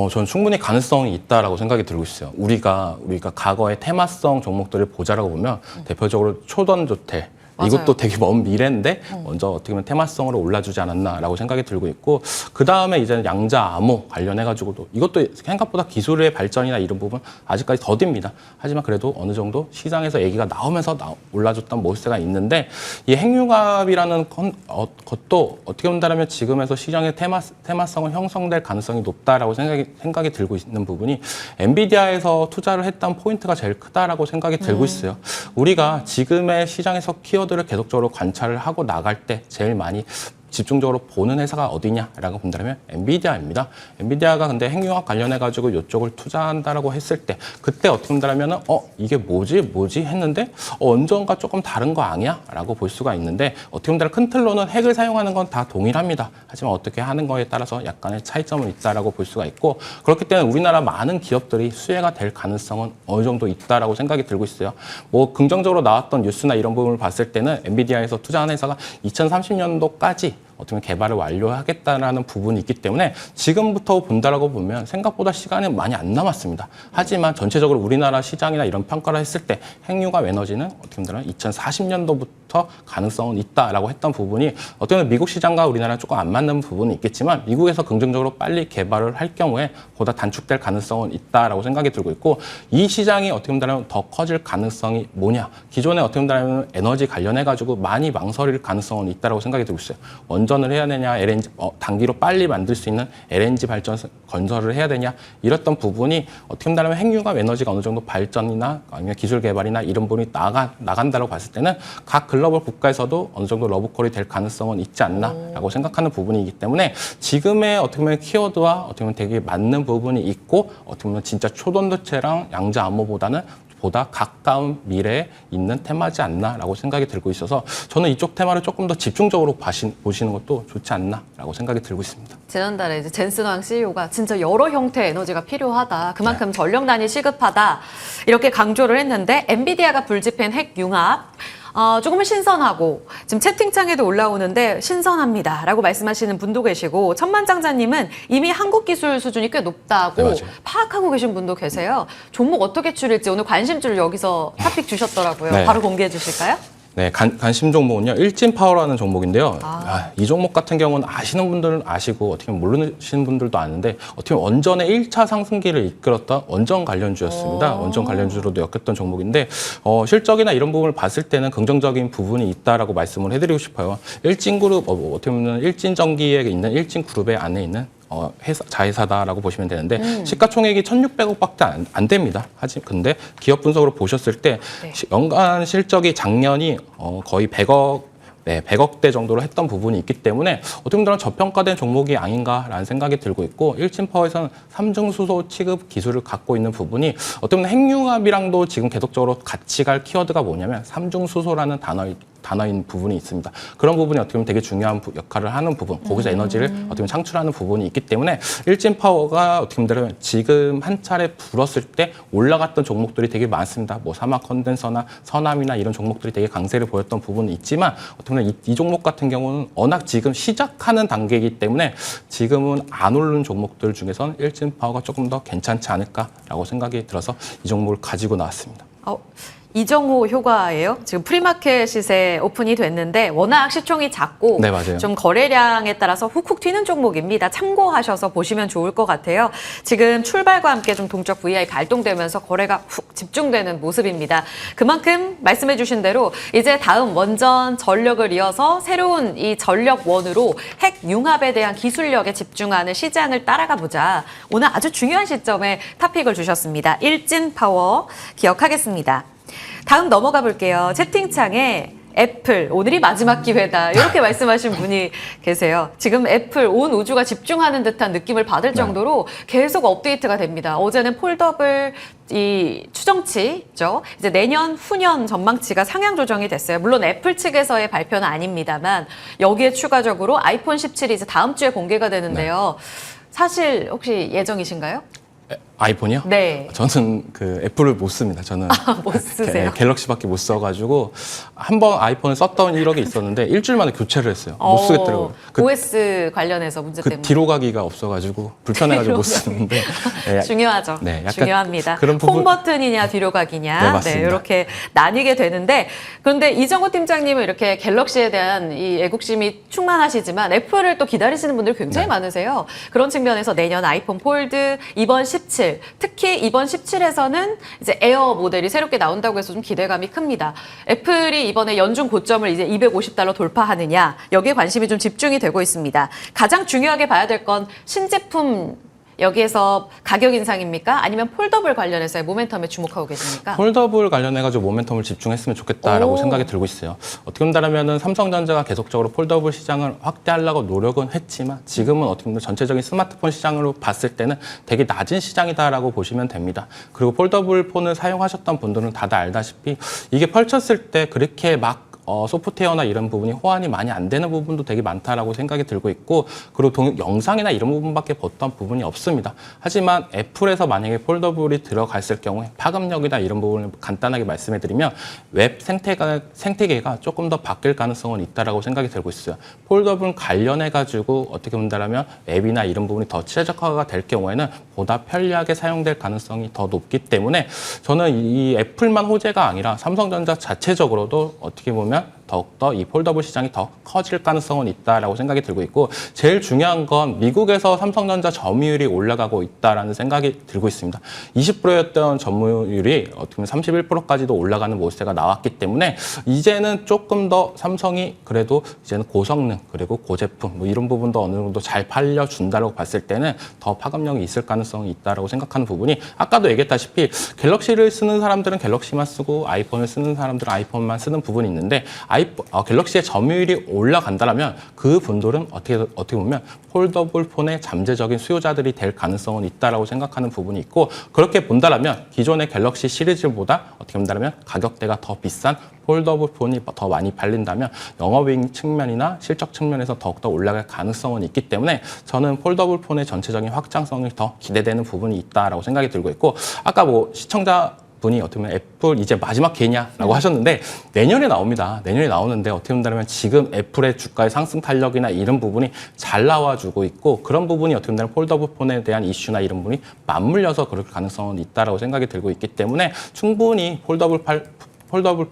저는 충분히 가능성이 있다라고 생각이 들고 있어요. 우리가 과거의 테마성 종목들을 보자라고 보면 대표적으로 초전조태, 이것도 되게 먼 미래인데 먼저 어떻게 보면 테마성으로 올라주지 않았나라고 생각이 들고 있고, 그 다음에 이제는 양자 암호 관련해가지고도 이것도 생각보다 기술의 발전이나 이런 부분 아직까지 더딥니다. 하지만 그래도 어느 정도 시장에서 얘기가 나오면서 올라줬던 모습세가 있는데, 이 핵융합이라는 것도 어떻게 본다면 지금에서 시장의 테마성은 형성될 가능성이 높다라고 생각이 들고 있는 부분이, 엔비디아에서 투자를 했던 포인트가 제일 크다라고 생각이 들고 있어요. 우리가 지금의 시장에서 키워드를 계속적으로 관찰을 하고 나갈 때 제일 많이 집중적으로 보는 회사가 어디냐라고 본다면 엔비디아입니다. 엔비디아가 근데 핵융합 관련해가지고 이쪽을 투자한다라고 했을 때, 그때 어떻게 본다면 이게 뭐지 했는데 원전과 조금 다른 거 아니야? 라고 볼 수가 있는데, 어떻게 보면 큰 틀로는 핵을 사용하는 건 다 동일합니다. 하지만 어떻게 하는 거에 따라서 약간의 차이점은 있다라고 볼 수가 있고, 그렇기 때문에 우리나라 많은 기업들이 수혜가 될 가능성은 어느 정도 있다라고 생각이 들고 있어요. 뭐 긍정적으로 나왔던 뉴스나 이런 부분을 봤을 때는 엔비디아에서 투자한 회사가 2030년도까지 어떻게 보면 개발을 완료하겠다라는 부분이 있기 때문에 지금부터 본다라고 보면 생각보다 시간이 많이 안 남았습니다. 하지만 전체적으로 우리나라 시장이나 이런 평가를 했을 때 핵융합 에너지는 어떻게 보면 2040년도부터 가능성은 있다라고 했던 부분이, 어떻게 보면 미국 시장과 우리나라는 조금 안 맞는 부분이 있겠지만 미국에서 긍정적으로 빨리 개발을 할 경우에 보다 단축될 가능성은 있다라고 생각이 들고 있고, 이 시장이 어떻게 보면 더 커질 가능성이 뭐냐, 기존에 어떻게 보면 에너지 관련해가지고 많이 망설일 가능성은 있다라고 생각이 들고 있어요. 원전을 해야 되냐, LNG 단기로 빨리 만들 수 있는 LNG 발전 건설을 해야 되냐, 이랬던 부분이 어떻게 보면 핵융합 에너지가 어느 정도 발전이나 아니면 기술 개발이나 이런 부분이 나간다고 봤을 때는 각 글로벌 국가에서도 어느 정도 러브콜이 될 가능성은 있지 않나라고 생각하는 부분이기 때문에, 지금의 어떻게 보면 키워드와 어떻게 보면 되게 맞는 부분이 있고, 어떻게 보면 진짜 초전도체랑 양자 암호보다는 보다 가까운 미래에 있는 테마지 않나라고 생각이 들고 있어서, 저는 이쪽 테마를 조금 더 집중적으로 보시는 것도 좋지 않나라고 생각이 들고 있습니다. 지난달에 이제 젠슨왕 CEO가 진짜 여러 형태의 에너지가 필요하다, 그만큼 전력난이 시급하다, 이렇게 강조를 했는데, 엔비디아가 불집힌 핵융합 조금은 신선하고, 지금 채팅창에도 올라오는데 신선합니다 라고 말씀하시는 분도 계시고, 천만장자님은 이미 한국 기술 수준이 꽤 높다고 파악하고 계신 분도 계세요. 종목 어떻게 추릴지 오늘 관심줄 여기서 토픽 주셨더라고요. 네. 바로 공개해 주실까요? 네, 관심 종목은요, 일진파워라는 종목인데요. 이 종목 같은 경우는 아시는 분들은 아시고 어떻게 보면 모르시는 분들도 아는데, 어떻게 보면 원전의 1차 상승기를 이끌었던 원전 관련주였습니다. 원전 관련주로도 엮였던 종목인데, 실적이나 이런 부분을 봤을 때는 긍정적인 부분이 있다라고 말씀을 해드리고 싶어요. 일진그룹, 어떻게 보면 일진전기에 있는 일진그룹의 안에 있는 자회사다라고 보시면 되는데, 시가총액이 1,600억밖에 안 됩니다. 근데 기업 분석으로 보셨을 때 연간 실적이 작년이 거의 100억대 정도로 했던 부분이 있기 때문에 어떻게 보면 저평가된 종목이 아닌가라는 생각이 들고 있고, 일진파워에서는 삼중수소 취급 기술을 갖고 있는 부분이 어떻게 보면 핵융합이랑도 지금 계속적으로 같이 갈 키워드가 뭐냐면 삼중수소라는 단어인 부분이 있습니다. 그런 부분이 어떻게 보면 되게 중요한 역할을 하는 부분, 거기서 에너지를 어떻게 보면 창출하는 부분이 있기 때문에 일진 파워가 어떻게 보면 지금 한 차례 불었을 때 올라갔던 종목들이 되게 많습니다. 뭐 사막 컨덴서나 서남이나 이런 종목들이 되게 강세를 보였던 부분은 있지만 어떻게 보면 이 종목 같은 경우는 워낙 지금 시작하는 단계이기 때문에 지금은 안 오르는 종목들 중에서는 일진 파워가 조금 더 괜찮지 않을까라고 생각이 들어서 이 종목을 가지고 나왔습니다. 이정호 효과예요. 지금 프리마켓 시세 오픈이 됐는데 워낙 시총이 작고 네, 맞아요. 좀 거래량에 따라서 훅훅 튀는 종목입니다. 참고하셔서 보시면 좋을 것 같아요. 지금 출발과 함께 좀 동적 VI 발동되면서 거래가 훅 집중되는 모습입니다. 그만큼 말씀해 주신 대로 이제 다음 원전 전력을 이어서 새로운 이 전력원으로 핵 융합에 대한 기술력에 집중하는 시장을 따라가 보자. 오늘 아주 중요한 시점에 탑픽을 주셨습니다. 일진 파워 기억하겠습니다. 다음 넘어가 볼게요. 채팅창에 애플, 오늘이 마지막 기회다. 이렇게 말씀하신 분이 계세요. 지금 애플 온 우주가 집중하는 듯한 느낌을 받을 정도로 계속 업데이트가 됩니다. 어제는 폴더블 이 추정치죠. 이제 내년, 후년 전망치가 상향 조정이 됐어요. 물론 애플 측에서의 발표는 아닙니다만 여기에 추가적으로 아이폰 17이 이제 다음 주에 공개가 되는데요. 사실 혹시 예정이신가요? 아이폰이요? 네. 저는 그 애플을 못 씁니다. 저는 못 쓰세요? 갤럭시밖에 못 써가지고 한 번 아이폰을 썼던 이력이 있었는데 일주일 만에 교체를 했어요. 못 쓰겠더라고요. OS 관련해서 문제 그 때문에. 뒤로 가기가 없어가지고 불편해가지고 못 쓰는데 네, 중요하죠. 네, 약간 중요합니다. 그런 부분- 홈 버튼이냐 뒤로 가기냐. 네, 맞습니다. 이렇게 나뉘게 되는데 그런데 이정호 팀장님은 이렇게 갤럭시에 대한 이 애국심이 충만하시지만 애플을 또 기다리시는 분들 굉장히 많으세요. 그런 측면에서 내년 아이폰 폴드, 이번 17, 특히 이번 17에서는 이제 에어 모델이 새롭게 나온다고 해서 좀 기대감이 큽니다. 애플이 이번에 연중 고점을 이제 $250 돌파하느냐 여기에 관심이 좀 집중이 되고 있습니다. 가장 중요하게 봐야 될 건 신제품 여기에서 가격 인상입니까? 아니면 폴더블 관련해서의 모멘텀에 주목하고 계십니까? 폴더블 관련해가지고 모멘텀을 집중했으면 좋겠다라고 오. 생각이 들고 있어요. 어떻게 본다면은 삼성전자가 계속적으로 폴더블 시장을 확대하려고 노력은 했지만 지금은 어떻게 보면 전체적인 스마트폰 시장으로 봤을 때는 되게 낮은 시장이다라고 보시면 됩니다. 그리고 폴더블 폰을 사용하셨던 분들은 다들 알다시피 이게 펼쳤을 때 그렇게 막 소프트웨어나 이런 부분이 호환이 많이 안 되는 부분도 되게 많다라고 생각이 들고 있고 그리고 영상이나 이런 부분밖에 봤던 부분이 없습니다. 하지만 애플에서 만약에 폴더블이 들어갔을 경우에 파급력이나 이런 부분을 간단하게 말씀해드리면 웹 생태계가 조금 더 바뀔 가능성은 있다라고 생각이 들고 있어요. 폴더블 관련해가지고 어떻게 본다면 웹이나 이런 부분이 더 최적화가 될 경우에는 보다 편리하게 사용될 가능성이 더 높기 때문에 저는 이 애플만 호재가 아니라 삼성전자 자체적으로도 어떻게 보면 더욱더 이 폴더블 시장이 더 커질 가능성은 있다라고 생각이 들고 있고 제일 중요한 건 미국에서 삼성전자 점유율이 올라가고 있다라는 생각이 들고 있습니다. 20%였던 점유율이 어떻게 보면 31%까지도 올라가는 모습가 나왔기 때문에 이제는 조금 더 삼성이 그래도 이제는 고성능 그리고 고제품 뭐 이런 부분도 어느 정도 잘 팔려준다고 봤을 때는 더 파급력이 있을 가능성이 있다라고 생각하는 부분이 아까도 얘기했다시피 갤럭시를 쓰는 사람들은 갤럭시만 쓰고 아이폰을 쓰는 사람들은 아이폰만 쓰는 부분이 있는데 갤럭시의 점유율이 올라간다면 그 분들은 어떻게 보면 폴더블 폰의 잠재적인 수요자들이 될 가능성은 있다라고 생각하는 부분이 있고 그렇게 본다면 기존의 갤럭시 시리즈보다 어떻게 본다면 가격대가 더 비싼 폴더블 폰이 더 많이 팔린다면 영업이익 측면이나 실적 측면에서 더욱더 올라갈 가능성은 있기 때문에 저는 폴더블 폰의 전체적인 확장성이 더 기대되는 부분이 있다라고 생각이 들고 있고 아까 뭐 시청자 분이 어떻게 보면 애플 이제 마지막 기회냐라고 하셨는데 내년에 나옵니다. 내년에 나오는데 어떻게 본다면 지금 애플의 주가의 상승 탄력이나 이런 부분이 잘 나와주고 있고 그런 부분이 어떻게 본다면 폴더블 폰에 대한 이슈나 이런 부분이 맞물려서 그럴 가능성은 있다라고 생각이 들고 있기 때문에 충분히 폴더블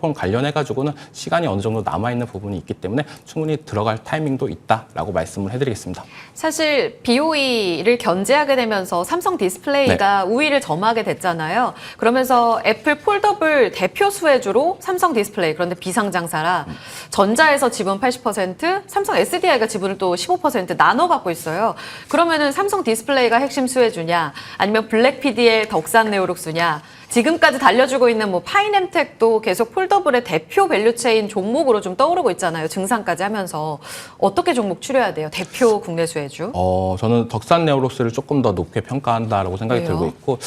폰 관련해가지고는 시간이 어느 정도 남아있는 부분이 있기 때문에 충분히 들어갈 타이밍도 있다라고 말씀을 해드리겠습니다. 사실 BOE를 견제하게 되면서 삼성 디스플레이가 우위를 점하게 됐잖아요. 그러면서 애플 폴더블 대표 수혜주로 삼성 디스플레이 그런데 비상장사라 전자에서 지분 80%, 삼성 SDI가 지분을 또 15% 나눠 갖고 있어요. 그러면은 삼성 디스플레이가 핵심 수혜주냐 아니면 블랙 PDL 덕산 네오룩스냐 지금까지 달려주고 있는 뭐 파이nem텍도 계속 폴더블의 대표 밸류체인 종목으로 좀 떠오르고 있잖아요. 증상까지 하면서 어떻게 종목 추려야 돼요? 대표 국내 수혜주. 저는 덕산 네오록스를 조금 더 높게 평가한다라고 생각이 왜요? 들고 있고,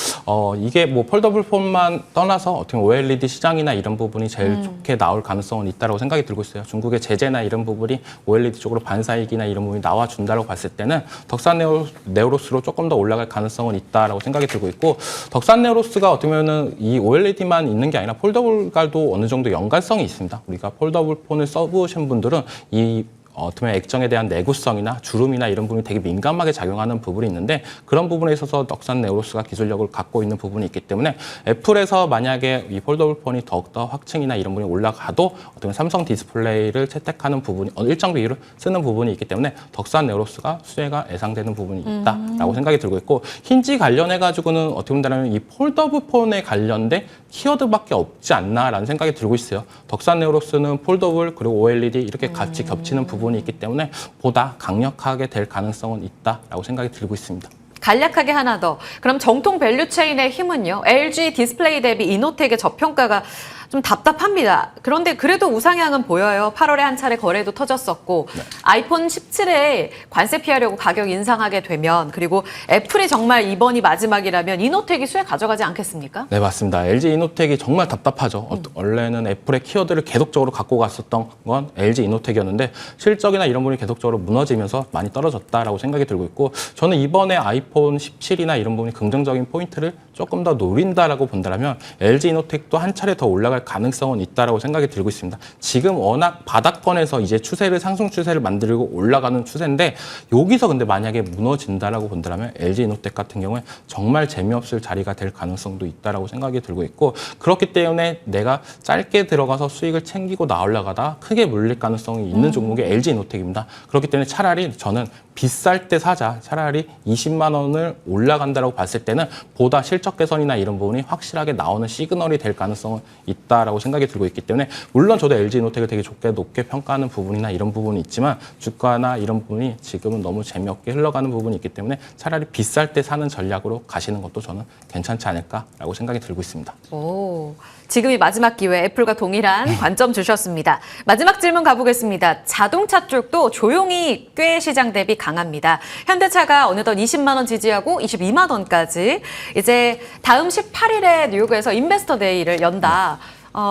이게 뭐 폴더블 폰만 떠나서 어떻게 보면 OLED 시장이나 이런 부분이 제일 좋게 나올 가능성은 있다라고 생각이 들고 있어요. 중국의 제재나 이런 부분이 OLED 쪽으로 반사이기나 이런 부분이 나와준다고 봤을 때는 덕산 네오록스로 조금 더 올라갈 가능성은 있다라고 생각이 들고 있고, 덕산 네오록스가 어떻게 보면은 이 OLED만 있는 게 아니라 폴더블과도 어느 정도 연관성이 있습니다. 우리가 폴더블 폰을 써보신 분들은 이 어떻게 보면 액정에 대한 내구성이나 주름이나 이런 부분이 되게 민감하게 작용하는 부분이 있는데, 그런 부분에 있어서 덕산 네오록스가 기술력을 갖고 있는 부분이 있기 때문에 애플에서 만약에 이 폴더블 폰이 더욱더 확층이나 이런 부분이 올라가도 어떻게 보면 삼성 디스플레이를 채택하는 부분이 일정 비율을 쓰는 부분이 있기 때문에 덕산 네오록스가 수혜가 예상되는 부분이 있다라고 생각이 들고 있고, 힌지 관련해 가지고는 어떻게 보면 이 폴더블 폰에 관련된 키워드밖에 없지 않나라는 생각이 들고 있어요. 덕산 네오록스는 폴더블 그리고 OLED 이렇게 같이 겹치는 부분이 있기 때문에 보다 강력하게 될 가능성은 있다라고 생각이 들고 있습니다. 간략하게 하나 더. 그럼 정통 밸류체인의 힘은요. LG 디스플레이 대비 이노텍의 저평가가 좀 답답합니다. 그런데 그래도 우상향은 보여요. 8월에 한 차례 거래도 터졌었고, 네. 아이폰 17에 관세 피하려고 가격 인상하게 되면, 그리고 애플이 정말 이번이 마지막이라면 이노텍이 수혜 가져가지 않겠습니까? 네, 맞습니다. LG 이노텍이 정말 답답하죠. 원래는 애플의 키워드를 계속적으로 갖고 갔었던 건 LG 이노텍이었는데 실적이나 이런 부분이 계속적으로 무너지면서 많이 떨어졌다라고 생각이 들고 있고, 저는 이번에 아이폰 17이나 이런 부분이 긍정적인 포인트를 조금 더 노린다라고 본다면 LG 이노텍도 한 차례 더 올라갈 가능성은 있다라고 생각이 들고 있습니다. 지금 워낙 바닥권에서 이제 상승 추세를 만들고 올라가는 추세인데, 여기서 근데 만약에 무너진다라고 본다면 LG 이노텍 같은 경우에 정말 재미없을 자리가 될 가능성도 있다라고 생각이 들고 있고, 그렇기 때문에 내가 짧게 들어가서 수익을 챙기고 나올라가다 크게 물릴 가능성이 있는 종목이 LG 이노텍입니다. 그렇기 때문에 차라리 저는 비쌀 때 사자, 차라리 20만 원을 올라간다라고 봤을 때는 보다 실적 개선이나 이런 부분이 확실하게 나오는 시그널이 될 가능성은 있다라고 생각이 들고 있기 때문에, 물론 저도 LG 이노텍을 되게 높게 평가하는 부분이나 이런 부분이 있지만 주가나 이런 부분이 지금은 너무 재미없게 흘러가는 부분이 있기 때문에 차라리 비쌀 때 사는 전략으로 가시는 것도 저는 괜찮지 않을까라고 생각이 들고 있습니다. 오, 지금이 마지막 기회, 애플과 동일한 관점 주셨습니다. 마지막 질문 가보겠습니다. 자동차 쪽도 조용히 꽤 시장 대비 강합니다. 현대차가 어느덧 20만 원 지지하고 22만 원까지. 이제 다음 18일에 뉴욕에서 인베스터 데이를 연다.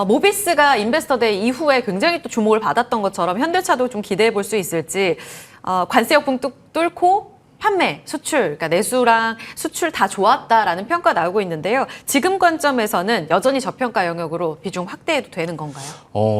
모비스가 인베스터 데이 이후에 굉장히 또 주목을 받았던 것처럼 현대차도 좀 기대해 볼 수 있을지, 관세 역풍 뚫고 판매, 수출, 그러니까 내수랑 수출 다 좋았다라는 평가 나오고 있는데요. 지금 관점에서는 여전히 저평가 영역으로 비중 확대해도 되는 건가요?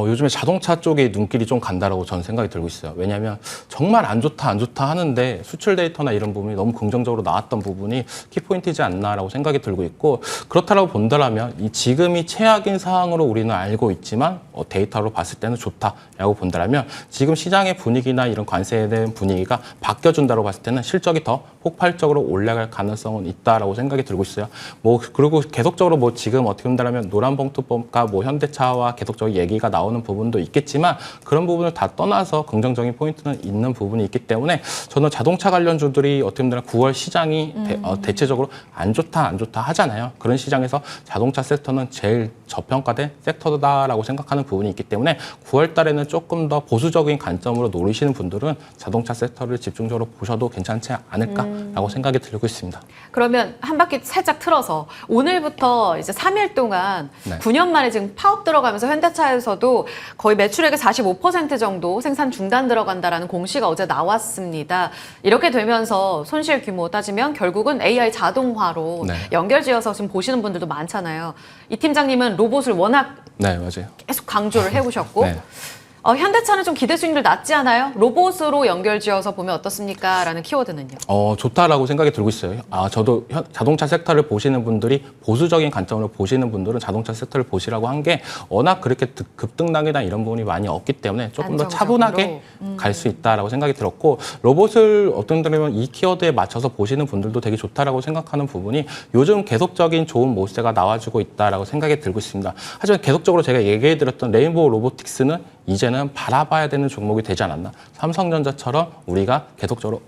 요즘에 자동차 쪽에 눈길이 좀 간다라고 저는 생각이 들고 있어요. 왜냐하면 정말 안 좋다 하는데 수출 데이터나 이런 부분이 너무 긍정적으로 나왔던 부분이 키포인트이지 않나라고 생각이 들고 있고, 그렇다라고 본다면 이 지금이 최악인 상황으로 우리는 알고 있지만 데이터로 봤을 때는 좋다라고 본다면, 지금 시장의 분위기나 이런 관세에 대한 분위기가 바뀌어준다고 봤을 때는 실적이 더 폭발적으로 올라갈 가능성은 있다라고 생각이 들고 있어요. 그리고 계속적으로 지금 어떻게 본다면 노란봉투법과 현대차와 계속적으로 얘기가 나오는 부분도 있겠지만, 그런 부분을 다 떠나서 긍정적인 포인트는 있는 부분이 있기 때문에 저는 자동차 관련주들이 어떻게 보면 9월 시장이 대체적으로 안 좋다 하잖아요. 그런 시장에서 자동차 섹터는 제일 저평가된 섹터다라고 생각하는 부분이 있기 때문에 9월 달에는 조금 더 보수적인 관점으로 노리시는 분들은 자동차 섹터를 집중적으로 보셔도 괜찮지 않을까라고 생각이 들고 있습니다. 그러면 한 바퀴 살짝 틀어서 오늘부터 이제 3일 동안 네. 9년 만에 지금 파업 들어가면서 현대차에서도 거의 매출액의 45% 정도 생산 중단 들어간다라는 공시가 어제 나왔습니다. 이렇게 되면서 손실 규모 따지면 결국은 AI 자동화로 네. 연결지어서 지금 보시는 분들도 많잖아요. 이 팀장님은 로봇을 워낙 네, 맞아요. 계속 강조를 해오셨고 네. 현대차는 좀 기대 수익률 낮지 않아요? 로봇으로 연결지어서 보면 어떻습니까? 라는 키워드는요. 좋다라고 생각이 들고 있어요. 저도 자동차 섹터를 보시는 분들이 보수적인 관점으로 보시는 분들은 자동차 섹터를 보시라고 한 게 워낙 그렇게 급등락이나 이런 부분이 많이 없기 때문에 조금 더 안정적으로. 차분하게 갈 수 있다라고 생각이 들었고, 로봇을 어떤 분들은 이 키워드에 맞춰서 보시는 분들도 되게 좋다라고 생각하는 부분이 요즘 계속적인 좋은 모세가 나와주고 있다라고 생각이 들고 있습니다. 하지만 계속적으로 제가 얘기해드렸던 레인보우 로보틱스는 이제는 바라봐야 되는 종목이 되지 않았나. 삼성전자처럼 우리가 계속적으로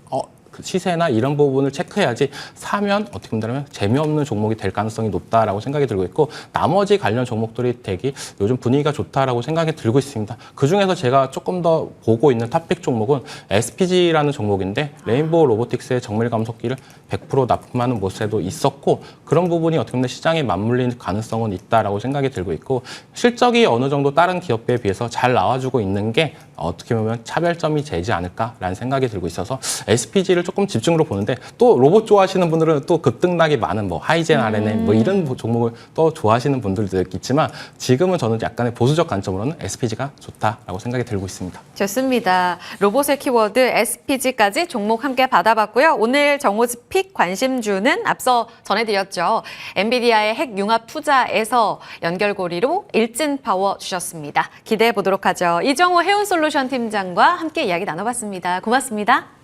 그 시세나 이런 부분을 체크해야지 사면 어떻게 본다면 재미없는 종목이 될 가능성이 높다라고 생각이 들고 있고 나머지 관련 종목들이 되게 요즘 분위기가 좋다라고 생각이 들고 있습니다. 그중에서 제가 조금 더 보고 있는 탑픽 종목은 SPG라는 종목인데 레인보우 로보틱스의 정밀 감속기를 100% 납품하는 모습도 있었고 그런 부분이 어떻게 보면 시장에 맞물릴 가능성은 있다라고 생각이 들고 있고 실적이 어느 정도 다른 기업에 비해서 잘 나와주고 있는 게 어떻게 보면 차별점이 되지 않을까라는 생각이 들고 있어서 SPG를 조금 집중으로 보는데 또 로봇 좋아하시는 분들은 또 급등락이 많은 뭐 하이젠 RNA 뭐 이런 종목을 또 좋아하시는 분들도 있지만 지금은 저는 약간의 보수적 관점으로는 SPG가 좋다라고 생각이 들고 있습니다. 좋습니다. 로봇의 키워드 SPG까지 종목 함께 받아봤고요. 오늘 정호즈 픽 관심주는 앞서 전해드렸죠. 엔비디아의 핵 융합 투자에서 연결고리로 일진파워 주셨습니다. 기대해 보도록 하죠. 이정호 해운솔루션 팀장과 함께 이야기 나눠봤습니다. 고맙습니다.